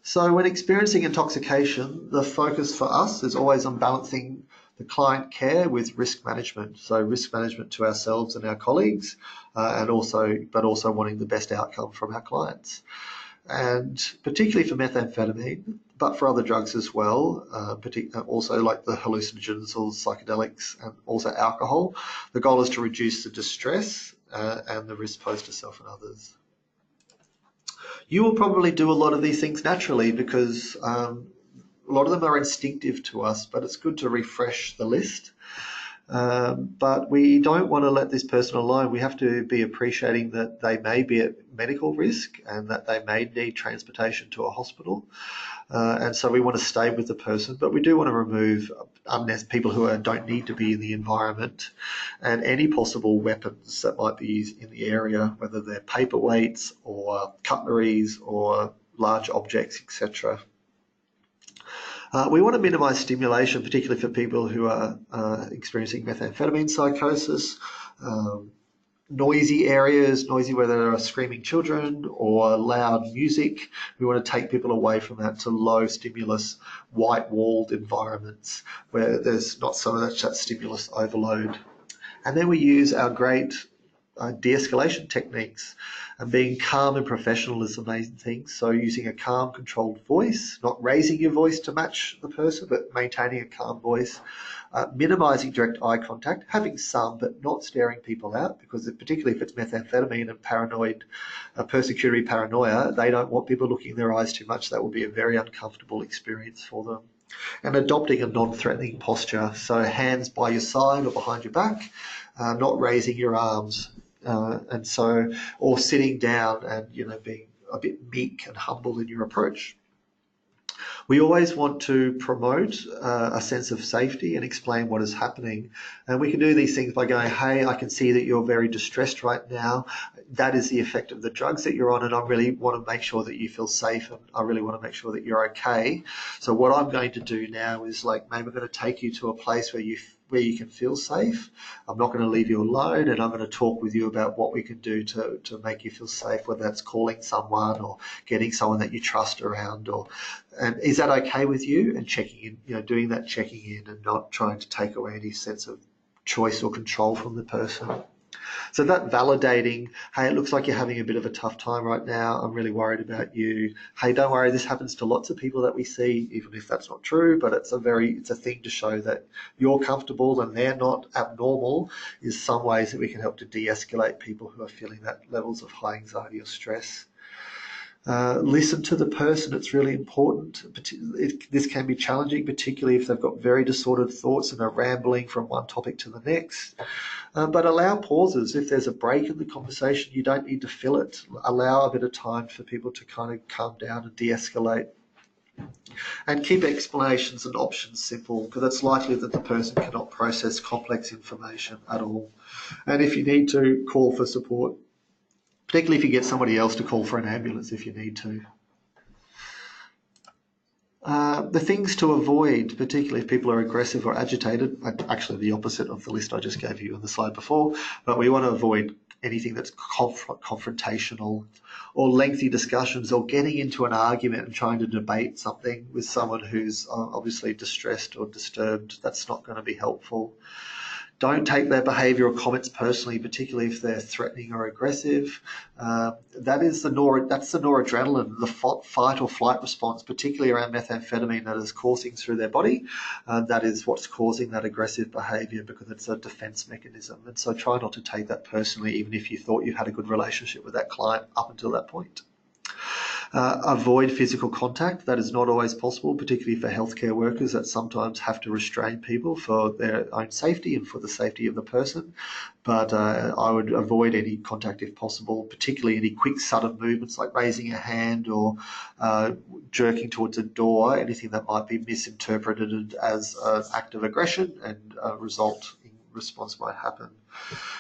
So when experiencing intoxication, the focus for us is always on balancing the client care with risk management. So risk management to ourselves and our colleagues, but also wanting the best outcome from our clients. And particularly for methamphetamine, but for other drugs as well, also like the hallucinogens or psychedelics and also alcohol, the goal is to reduce the distress and the risk posed to self and others. You will probably do a lot of these things naturally because a lot of them are instinctive to us, but it's good to refresh the list. But we don't want to let this person alone. We have to be appreciating that they may be at medical risk and that they may need transportation to a hospital. And so we want to stay with the person, but we do want to remove people who don't need to be in the environment and any possible weapons that might be used in the area, whether they're paperweights or cutleries or large objects, etc. We want to minimise stimulation, particularly for people who are experiencing methamphetamine psychosis. Noisy areas, where there are screaming children or loud music. We want to take people away from that to low stimulus, white-walled environments where there's not so much that stimulus overload. And then we use our great de-escalation techniques, and being calm and professional is the main thing. So using a calm, controlled voice, not raising your voice to match the person, but maintaining a calm voice, minimising direct eye contact, having some, but not staring people out, because particularly if it's methamphetamine and paranoid, persecutory paranoia, they don't want people looking in their eyes too much. That will be a very uncomfortable experience for them. And adopting a non-threatening posture, so hands by your side or behind your back, not raising your arms, or sitting down and being a bit meek and humble in your approach. We always want to promote a sense of safety and explain what is happening. And we can do these things by going, hey, I can see that you're very distressed right now. That is the effect of the drugs that you're on, and I really want to make sure that you feel safe, and I really want to make sure that you're okay. So what I'm going to do now is maybe I'm going to take you to a place where you can feel safe. I'm not going to leave you alone, and I'm going to talk with you about what we can do to make you feel safe, whether that's calling someone or getting someone that you trust around, and is that okay with you? And checking in, doing that checking in and not trying to take away any sense of choice or control from the person. So that validating, hey, it looks like you're having a bit of a tough time right now. I'm really worried about you. Hey, don't worry, this happens to lots of people that we see, even if that's not true, but it's a thing to show that you're comfortable and they're not abnormal, is some ways that we can help to de-escalate people who are feeling that levels of high anxiety or stress. Listen to the person. It's really important. This can be challenging, particularly if they've got very disordered thoughts and are rambling from one topic to the next. But allow pauses. If there's a break in the conversation, you don't need to fill it. Allow a bit of time for people to kind of calm down and de-escalate. And keep explanations and options simple, because it's likely that the person cannot process complex information at all. And if you need to, call for support, particularly if you get somebody else to call for an ambulance if you need to. The things to avoid, particularly if people are aggressive or agitated, actually the opposite of the list I just gave you on the slide before, but we want to avoid anything that's confrontational or lengthy discussions or getting into an argument and trying to debate something with someone who's obviously distressed or disturbed. That's not going to be helpful. Don't take their behaviour or comments personally, particularly if they're threatening or aggressive. That's the noradrenaline, the fight or flight response, particularly around methamphetamine, that is coursing through their body. That is what's causing that aggressive behaviour, because it's a defence mechanism. And so try not to take that personally, even if you thought you had a good relationship with that client up until that point. Avoid physical contact. That is not always possible, particularly for healthcare workers that sometimes have to restrain people for their own safety and for the safety of the person. But I would avoid any contact if possible, particularly any quick sudden movements like raising a hand or jerking towards a door, anything that might be misinterpreted as an act of aggression and response might happen.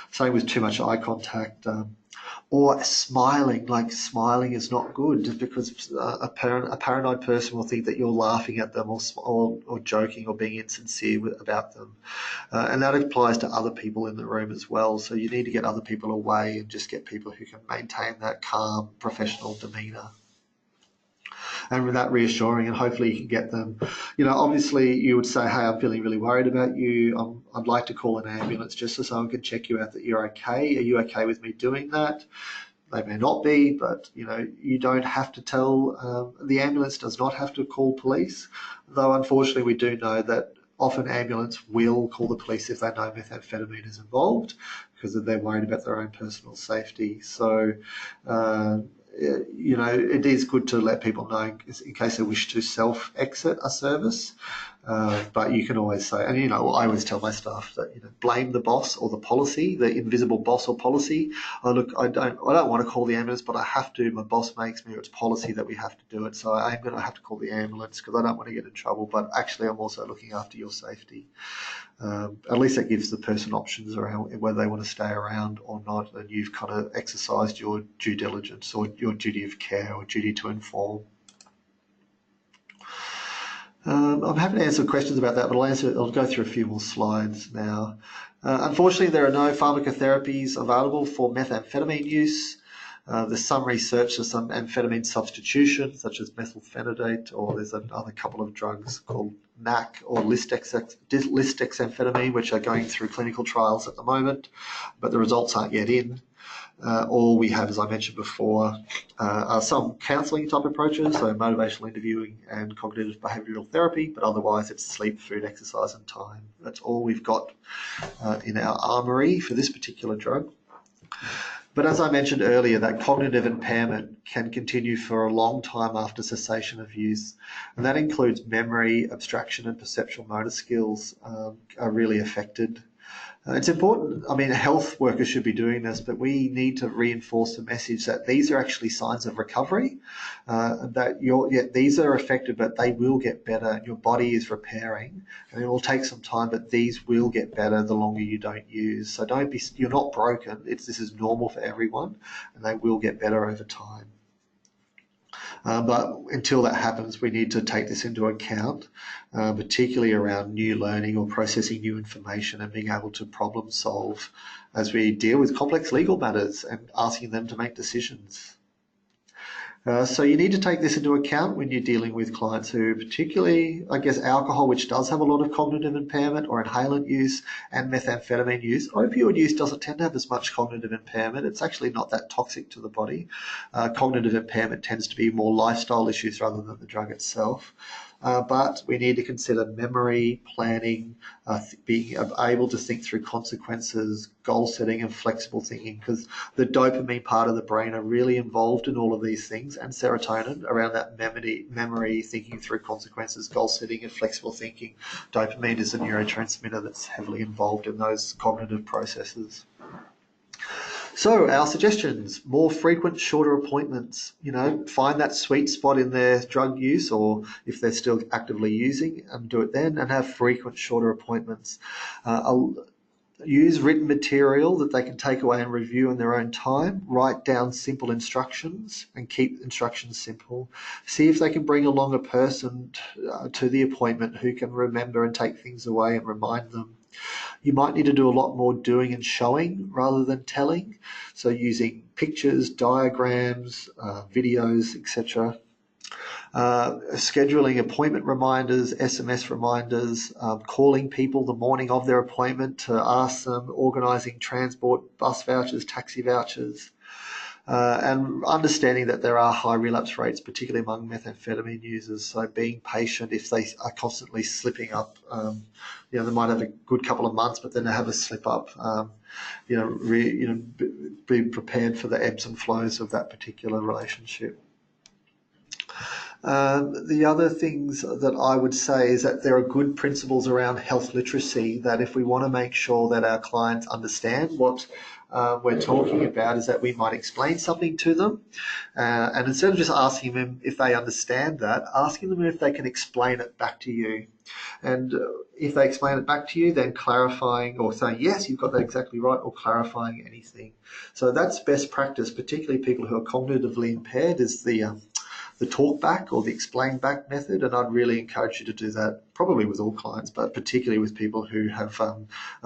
Same with too much eye contact. or smiling, like smiling is not good, just because a paranoid person will think that you're laughing at them or joking or being insincere about them. And that applies to other people in the room as well. So you need to get other people away and just get people who can maintain that calm, professional demeanour. And with that reassuring, and hopefully you can get them, obviously you would say, hey, I'm feeling really worried about you. I'd like to call an ambulance just so someone can check you out that you're okay. Are you okay with me doing that? They may not be, but you don't have to tell. The ambulance does not have to call police, though unfortunately we do know that often ambulance will call the police if they know methamphetamine is involved because they're worried about their own personal safety. So, it is good to let people know in case they wish to self-exit a service. But you can always say, and I always tell my staff that blame the boss or the policy, the invisible boss or policy. Look, I don't want to call the ambulance, but I have to. My boss makes me, or it's policy that we have to do it. So I'm going to have to call the ambulance because I don't want to get in trouble. But actually, I'm also looking after your safety. At least that gives the person options around whether they want to stay around or not, and you've kind of exercised your due diligence or your duty of care or duty to inform. I'm happy to answer questions about that, but I'll go through a few more slides now. Unfortunately, there are no pharmacotherapies available for methamphetamine use. There's some research for some amphetamine substitution, such as methylphenidate, or there's another couple of drugs called NAC or lisdexamfetamine, which are going through clinical trials at the moment, but the results aren't yet in. All we have, as I mentioned before, are some counselling type approaches, so motivational interviewing and cognitive behavioural therapy, but otherwise it's sleep, food, exercise and time. That's all we've got in our armoury for this particular drug. But as I mentioned earlier, that cognitive impairment can continue for a long time after cessation of use, and that includes memory, abstraction and perceptual motor skills are really affected. It's important, health workers should be doing this, but we need to reinforce the message that these are actually signs of recovery, that these are affected, but they will get better, and your body is repairing, and it will take some time, but these will get better the longer you don't use. So you're not broken, this is normal for everyone, and they will get better over time. But until that happens, we need to take this into account, particularly around new learning or processing new information and being able to problem solve as we deal with complex legal matters and asking them to make decisions. So you need to take this into account when you're dealing with clients who, particularly, alcohol, which does have a lot of cognitive impairment, or inhalant use, and methamphetamine use. Opioid use doesn't tend to have as much cognitive impairment. It's actually not that toxic to the body. Cognitive impairment tends to be more lifestyle issues rather than the drug itself. But we need to consider memory, planning, being able to think through consequences, goal setting and flexible thinking, because the dopamine part of the brain are really involved in all of these things, and serotonin around that memory, thinking through consequences, goal setting and flexible thinking. Dopamine is a neurotransmitter that's heavily involved in those cognitive processes. So our suggestions: more frequent, shorter appointments. Find that sweet spot in their drug use, or if they're still actively using, and do it then, and have frequent, shorter appointments. Use written material that they can take away and review in their own time. Write down simple instructions and keep instructions simple. See if they can bring along a person to the appointment who can remember and take things away and remind them. You might need to do a lot more doing and showing rather than telling. So using pictures, diagrams, videos, etc. Scheduling appointment reminders, SMS reminders, calling people the morning of their appointment to ask them, organising transport, bus vouchers, taxi vouchers. And understanding that there are high relapse rates, particularly among methamphetamine users. So being patient if they are constantly slipping up. They might have a good couple of months, but then they have a slip up. Be prepared for the ebbs and flows of that particular relationship. The other things that I would say is that there are good principles around health literacy, that if we want to make sure that our clients understand what we're talking about is that we might explain something to them, and instead of just asking them if they understand that, asking them if they can explain it back to you. And if they explain it back to you, then clarifying or saying, yes, you've got that exactly right, or clarifying anything. So that's best practice, particularly people who are cognitively impaired, is the talk back or the explain back method. And I'd really encourage you to do that, probably with all clients, but particularly with people who have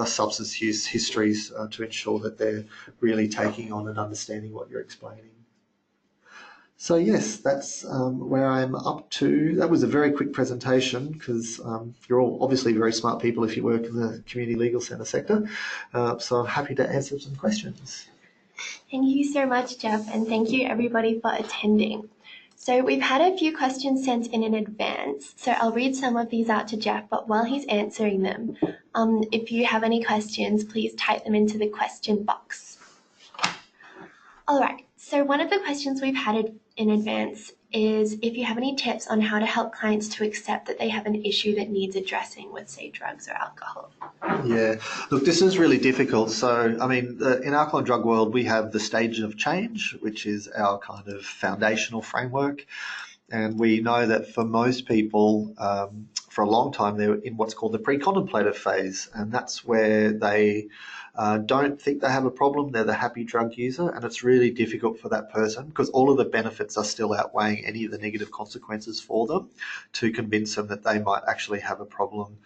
substance use histories, to ensure that they're really taking on and understanding what you're explaining. So yes, that's where I'm up to. That was a very quick presentation because you're all obviously very smart people if you work in the community legal centre sector. So I'm happy to answer some questions. Thank you so much, Jeff, and thank you everybody for attending. So we've had a few questions sent in advance, so I'll read some of these out to Jeff, but while he's answering them, if you have any questions, please type them into the question box. All right, so one of the questions we've had in advance is if you have any tips on how to help clients to accept that they have an issue that needs addressing with, say, drugs or alcohol. Yeah, look, this is really difficult. So, I mean, in alcohol and drug world, we have the stage of change, which is our kind of foundational framework. And we know that for most people, for a long time, they're in what's called the pre-contemplative phase. And that's where they don't think they have a problem. They're the happy drug user. And it's really difficult for that person because all of the benefits are still outweighing any of the negative consequences for them to convince them that they might actually have a problem.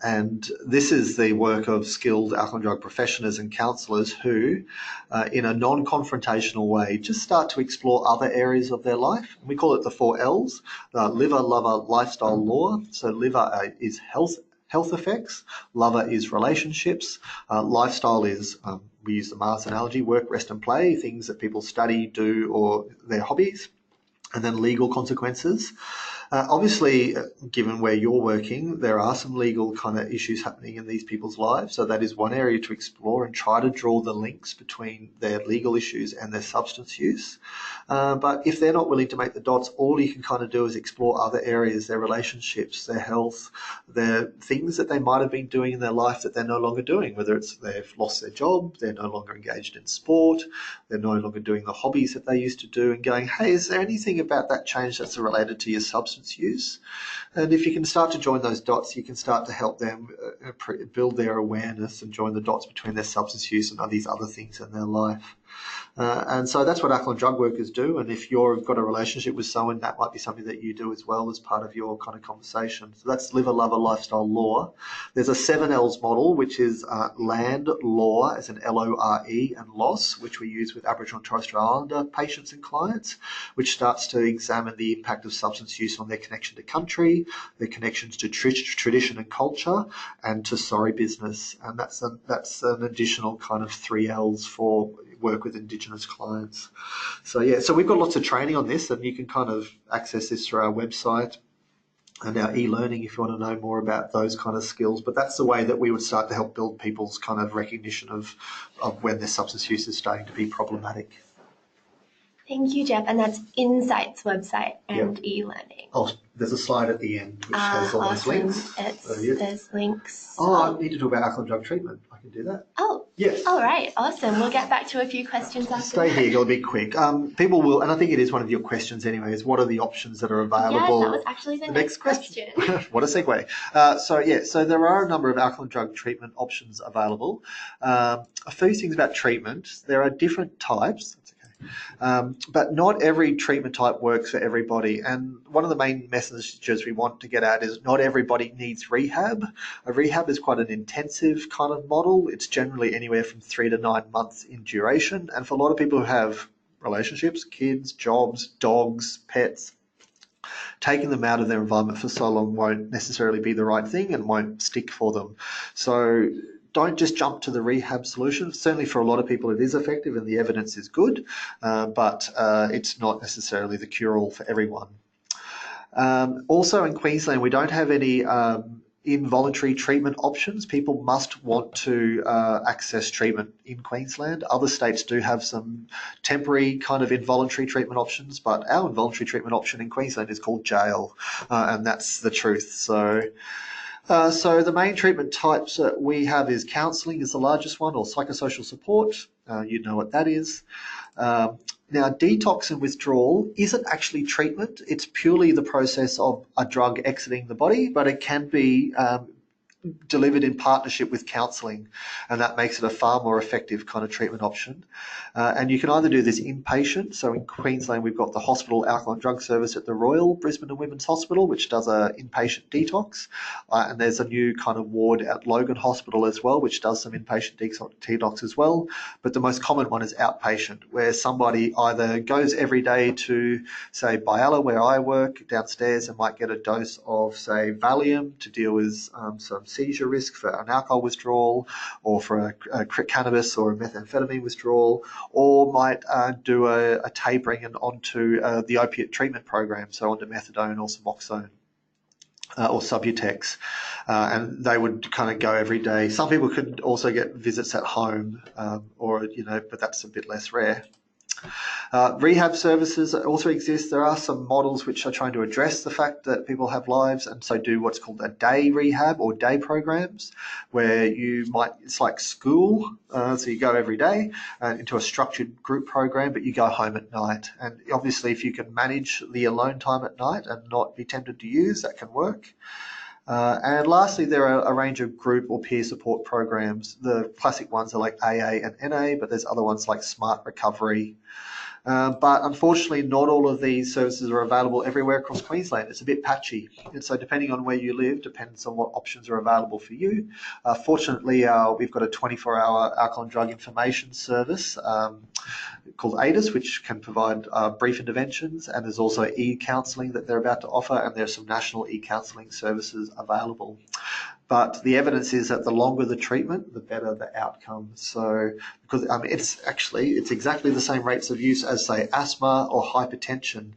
And this is the work of skilled alcohol and drug professionals and counsellors who, in a non-confrontational way, just start to explore other areas of their life. We call it the 4 L's, liver, lover, lifestyle, law. So liver is health effects, lover is relationships, lifestyle is, we use the Mars analogy, work, rest and play, things that people study, do, or their hobbies, and then legal consequences. Obviously, given where you're working, there are some legal kind of issues happening in these people's lives. So that is one area to explore and try to draw the links between their legal issues and their substance use. But if they're not willing to make the dots, all you can kind of do is explore other areas, their relationships, their health, their things that they might have been doing in their life that they're no longer doing, whether it's they've lost their job, they're no longer engaged in sport, they're no longer doing the hobbies that they used to do, and going, hey, is there anything about that change that's related to your substance use? And if you can start to join those dots, you can start to help them build their awareness and join the dots between their substance use and all these other things in their life. And so that's what alcohol and drug workers do. And if you've got a relationship with someone, that might be something that you do as well as part of your kind of conversation. So that's liver, lover, lifestyle, law. There's a 7 L's model, which is land, law, as an LORE, and loss, which we use with Aboriginal and Torres Strait Islander patients and clients, which starts to examine the impact of substance use on their connection to country, their connections to tradition and culture, and to sorry business. And that's an additional kind of 3 L's for work with Indigenous clients. So yeah, so we've got lots of training on this, and you can kind of access this through our website and our e-learning if you want to know more about those kind of skills. But that's the way that we would start to help build people's kind of recognition of when their substance use is starting to be problematic. Thank you, Jeff. And that's Insight's website and e-learning. Oh, there's a slide at the end which has all those links. There's links. I need to talk about alcohol and drug treatment. I can do that. Oh, yes. All right. Awesome. We'll get back to a few questions after. Stay here. It'll be quick. People will, and I think it is one of your questions anyway, is what are the options that are available? Yes, that was actually the next question. What a segue. So there are a number of alcohol and drug treatment options available. A few things about treatment. There are different types. But not every treatment type works for everybody. And one of the main messages we want to get at is not everybody needs rehab. A rehab is quite an intensive kind of model. It's generally anywhere from 3 to 9 months in duration. And for a lot of people who have relationships, kids, jobs, dogs, pets, taking them out of their environment for so long won't necessarily be the right thing and won't stick for them. So don't just jump to the rehab solution. Certainly for a lot of people it is effective and the evidence is good, but it's not necessarily the cure-all for everyone. Also in Queensland, we don't have any involuntary treatment options. People must want to access treatment in Queensland. Other states do have some temporary kind of involuntary treatment options, but our involuntary treatment option in Queensland is called jail, and that's the truth. So the main treatment types that we have is counselling is the largest one, or psychosocial support. you know what that is. Now, detox and withdrawal isn't actually treatment. It's purely the process of a drug exiting the body, but it can be delivered in partnership with counselling, and that makes it a far more effective kind of treatment option. And you can either do this inpatient. So in Queensland, we've got the hospital alcohol and drug service at the Royal Brisbane and Women's Hospital, which does an inpatient detox. And there's a new kind of ward at Logan Hospital as well, which does some inpatient detox as well. But the most common one is outpatient, where somebody either goes every day to, say, Biala, where I work, downstairs, and might get a dose of, say, Valium to deal with some seizure risk for an alcohol withdrawal, or for a cannabis or a methamphetamine withdrawal, or might do a tapering and onto the opiate treatment program, so onto methadone or Suboxone. Or Subutex, and they would kind of go every day. Some people could also get visits at home, but that's a bit less rare. Rehab services also exist. There are some models which are trying to address the fact that people have lives, and so do what's called a day rehab or day programs, where it's like school, so you go every day into a structured group program, but you go home at night. And obviously, if you can manage the alone time at night and not be tempted to use, that can work. And lastly, there are a range of group or peer support programs. The classic ones are like AA and NA, but there's other ones like Smart Recovery. But unfortunately, not all of these services are available everywhere across Queensland. It's a bit patchy. And so depending on where you live, depends on what options are available for you. Fortunately, we've got a 24-hour alcohol and drug information service called ADIS, which can provide brief interventions. And there's also e-counselling that they're about to offer, and there's some national e-counselling services available. But the evidence is that the longer the treatment, the better the outcome. So, because it's exactly the same rates of use as, say, asthma or hypertension.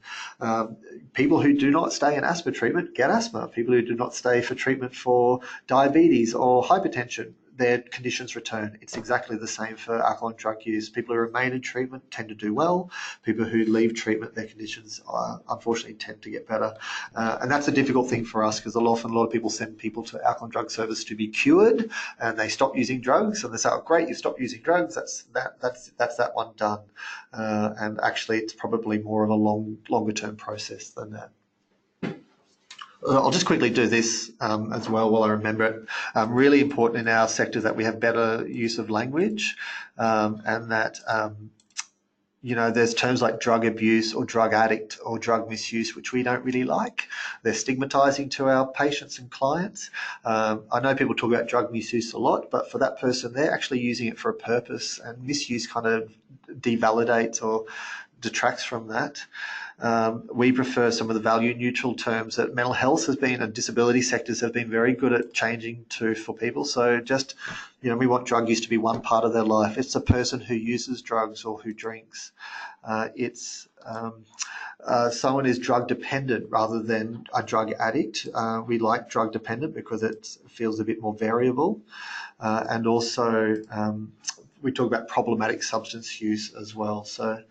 People who do not stay in asthma treatment get asthma. People who do not stay for treatment for diabetes or hypertension, their conditions return. It's exactly the same for alcohol and drug use. People who remain in treatment tend to do well. People who leave treatment, their conditions unfortunately tend to get better. And that's a difficult thing for us, because often a lot of people send people to alcohol and drug service to be cured, and they stop using drugs, and they say, "Oh, great, you stopped using drugs. That's that one done." And actually, it's probably more of a longer term process than that. I'll just quickly do this as well while I remember it. Really important in our sector that we have better use of language, and that there's terms like drug abuse or drug addict or drug misuse, which we don't really like. They're stigmatising to our patients and clients. I know people talk about drug misuse a lot, but for that person, they're actually using it for a purpose, and misuse kind of devalidates or detracts from that. We prefer some of the value neutral terms that mental health has been, and disability sectors have been very good at changing to for people. So just, we want drug use to be one part of their life. It's a person who uses drugs or who drinks. It's someone is drug dependent rather than a drug addict. We like drug dependent because it feels a bit more variable. And also we talk about problematic substance use as well. So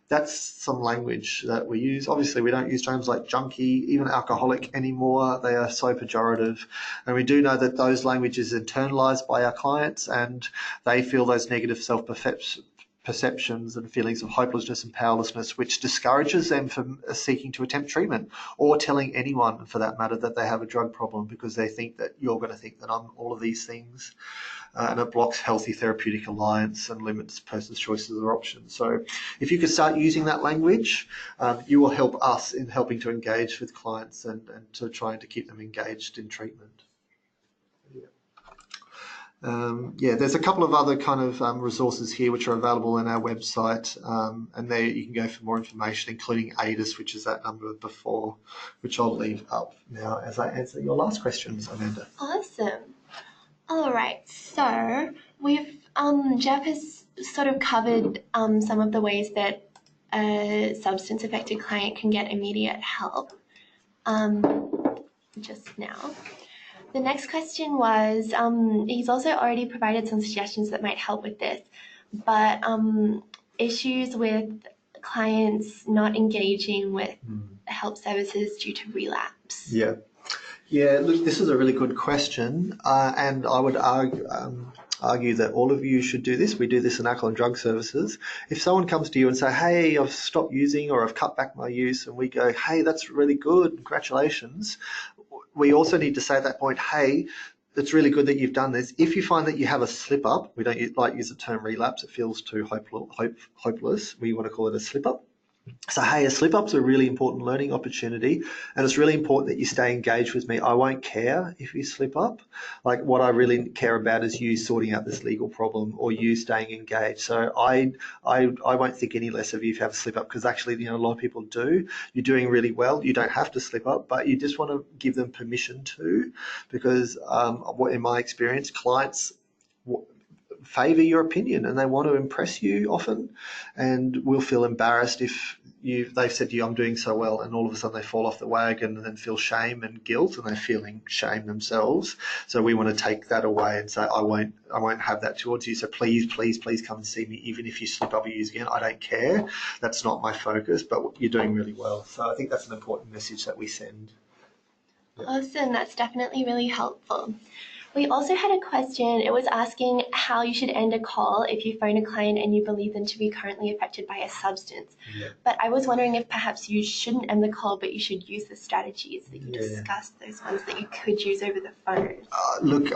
that's some language that we use. Obviously, we don't use terms like junkie, even alcoholic anymore. They are so pejorative. And we do know that those languages are internalised by our clients, and they feel those negative self-perceptions and feelings of hopelessness and powerlessness, which discourages them from seeking to attempt treatment or telling anyone, for that matter, that they have a drug problem, because they think that you're going to think that I'm all of these things. And it blocks healthy therapeutic alliance and limits persons' choices or options. So if you could start using that language, you will help us in helping to engage with clients and to trying to keep them engaged in treatment. There's a couple of other kind of resources here which are available on our website, and there you can go for more information, including ADIS, which is that number before, which I'll leave up now as I answer your last questions, Amanda. Awesome. All right, so we've Jeff has sort of covered some of the ways that a substance-affected client can get immediate help just now. The next question was, he's also already provided some suggestions that might help with this, but issues with clients not engaging with help services due to relapse. Yeah, look, this is a really good question, and I would argue, argue that all of you should do this. We do this in alcohol and drug services. If someone comes to you and say, hey, I've stopped using or I've cut back my use, and we go, hey, that's really good, congratulations, we also need to say at that point, hey, it's really good that you've done this. If you find that you have a slip up, we don't like use the term relapse, it feels too hopeless. We want to call it a slip up. So, hey, a slip-up's a really important learning opportunity, and it's really important that you stay engaged with me. I won't care if you slip up. Like, what I really care about is you sorting out this legal problem or you staying engaged. So I won't think any less of you if you have a slip-up, because actually, a lot of people do. You're doing really well. You don't have to slip up, but you just want to give them permission to, because in my experience, clients favour your opinion and they want to impress you often, and will feel embarrassed if they've said to you, I'm doing so well, and all of a sudden they fall off the wagon and then feel shame and guilt, and they're feeling shame themselves. So we want to take that away and say, I won't have that towards you. So please come and see me, even if you slip up or use again. I don't care. That's not my focus, but you're doing really well. So I think that's an important message that we send. Awesome, that's definitely really helpful. We also had a question. It was asking how you should end a call if you phone a client and you believe them to be currently affected by a substance. Yeah. But I was wondering if perhaps you shouldn't end the call, but you should use the strategies that you discussed, those ones that you could use over the phone. Look,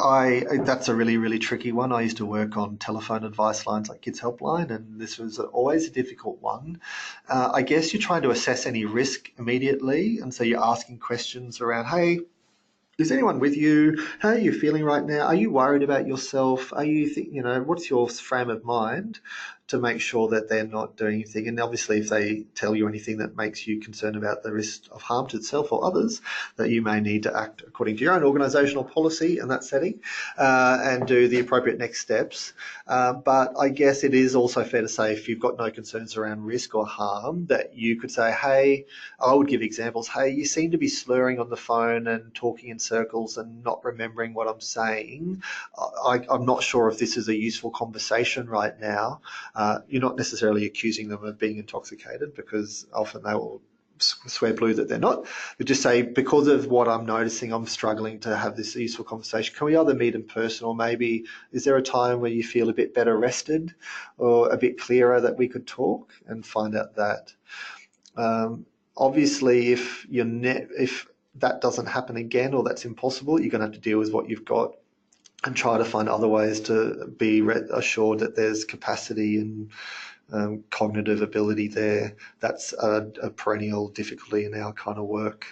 that's a really, really tricky one. I used to work on telephone advice lines like Kids Helpline, and this was always a difficult one. I guess you're trying to assess any risk immediately, and so you're asking questions around, hey, is anyone with you? How are you feeling right now? Are you worried about yourself? Are you what's your frame of mind, to make sure that they're not doing anything? And obviously, if they tell you anything that makes you concerned about the risk of harm to itself or others, that you may need to act according to your own organisational policy in that setting, and do the appropriate next steps. But I guess it is also fair to say, if you've got no concerns around risk or harm, that you could say, hey, I would give examples. Hey, you seem to be slurring on the phone and talking in circles and not remembering what I'm saying. I'm not sure if this is a useful conversation right now. You're not necessarily accusing them of being intoxicated, because often they will swear blue that they're not. But just say, because of what I'm noticing, I'm struggling to have this useful conversation. Can we either meet in person, or maybe is there a time where you feel a bit better rested or a bit clearer that we could talk, and find out that. Obviously, if that doesn't happen again, or that's impossible, you're going to have to deal with what you've got and try to find other ways to be assured that there's capacity and cognitive ability there. That's a perennial difficulty in our kind of work.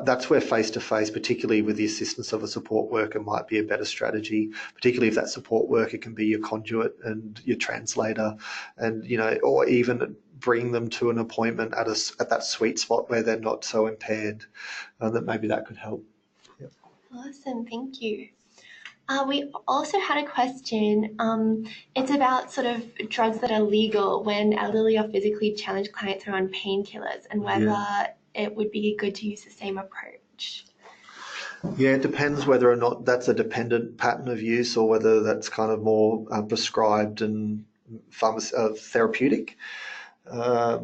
That's where face-to-face, particularly with the assistance of a support worker, might be a better strategy, particularly if that support worker can be your conduit and your translator, and or even bring them to an appointment at that sweet spot where they're not so impaired, that maybe that could help. Yep. Awesome, thank you. We also had a question. It's about sort of drugs that are legal when elderly or physically challenged clients are on painkillers, and whether it would be good to use the same approach. Yeah, it depends whether or not that's a dependent pattern of use, or whether that's kind of more prescribed and therapeutic. I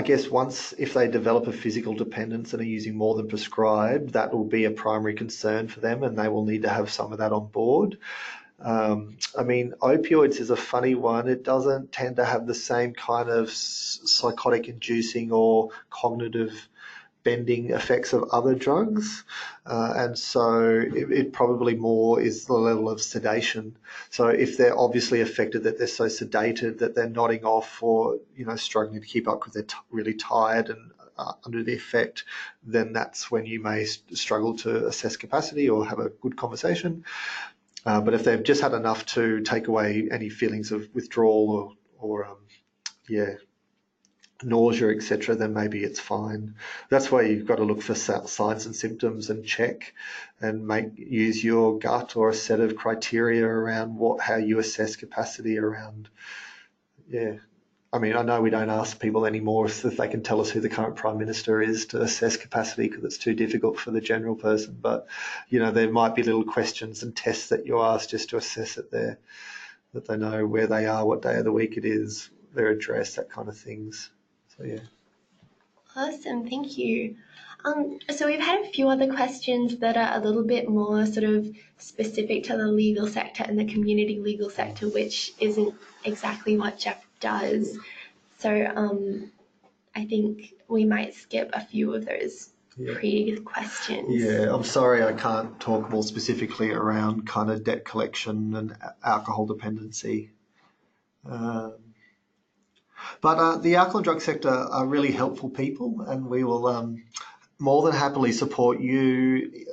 guess if they develop a physical dependence and are using more than prescribed, that will be a primary concern for them, and they will need to have some of that on board. Opioids is a funny one. It doesn't tend to have the same kind of psychotic inducing or cognitive bending effects of other drugs, and so it probably more is the level of sedation. So if they're obviously affected, that they're so sedated that they're nodding off, or struggling to keep up because they're really tired and under the effect, then that's when you may struggle to assess capacity or have a good conversation. But if they've just had enough to take away any feelings of withdrawal or nausea, etc., then maybe it's fine. That's why you've got to look for signs and symptoms and check, and use your gut or a set of criteria around how you assess capacity around. I know we don't ask people anymore if they can tell us who the current Prime Minister is to assess capacity, because it's too difficult for the general person. But, there might be little questions and tests that you ask just to assess it there, that they know where they are, what day of the week it is, their address, that kind of things. So, yeah. Awesome, thank you. So we've had a few other questions that are a little bit more sort of specific to the legal sector and the community legal sector, which isn't exactly what Jeff does. So I think we might skip a few of those pre-questions. Yeah, I'm sorry I can't talk more specifically around kind of debt collection and alcohol dependency. But the alcohol and drug sector are really helpful people, and we will more than happily support you,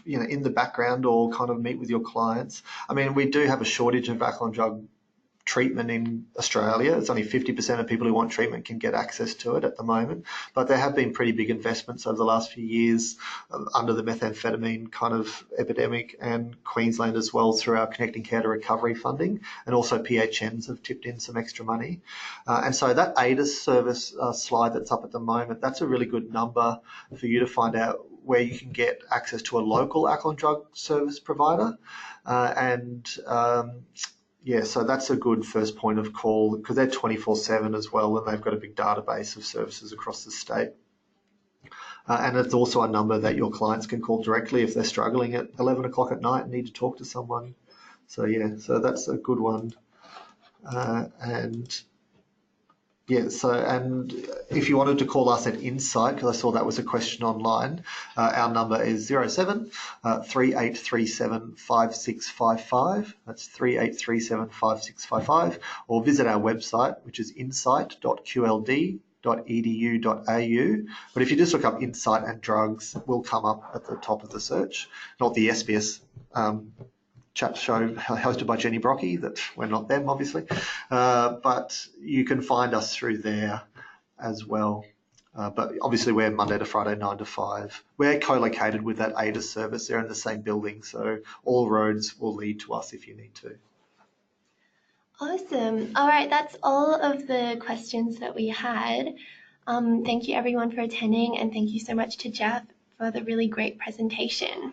in the background or kind of meet with your clients. I mean, we do have a shortage of alcohol and drug treatment in Australia. It's only 50% of people who want treatment can get access to it at the moment. But there have been pretty big investments over the last few years under the methamphetamine kind of epidemic, and Queensland as well through our Connecting Care to Recovery funding, and also PHNs have tipped in some extra money. And so that ADAS service slide that's up at the moment, that's a really good number for you to find out where you can get access to a local alcohol and drug service provider. Yeah, so that's a good first point of call, because they're 24/7 as well, and they've got a big database of services across the state. And it's also a number that your clients can call directly if they're struggling at 11 o'clock at night and need to talk to someone. So yeah, so that's a good one. And if you wanted to call us at Insight, because I saw that was a question online, our number is 07 3837 5655. That's 3837 5655. Or visit our website, which is insight.qld.edu.au. But if you just look up Insight and drugs, we'll come up at the top of the search, not the SBS chat show hosted by Jenny Brocky, that we're not them, obviously. But you can find us through there as well. But obviously we're Monday to Friday, 9 to 5. We're co-located with that ADAS service. They're in the same building, so all roads will lead to us if you need to. Awesome. All right, that's all of the questions that we had. Thank you everyone for attending, and thank you so much to Jeff for the really great presentation.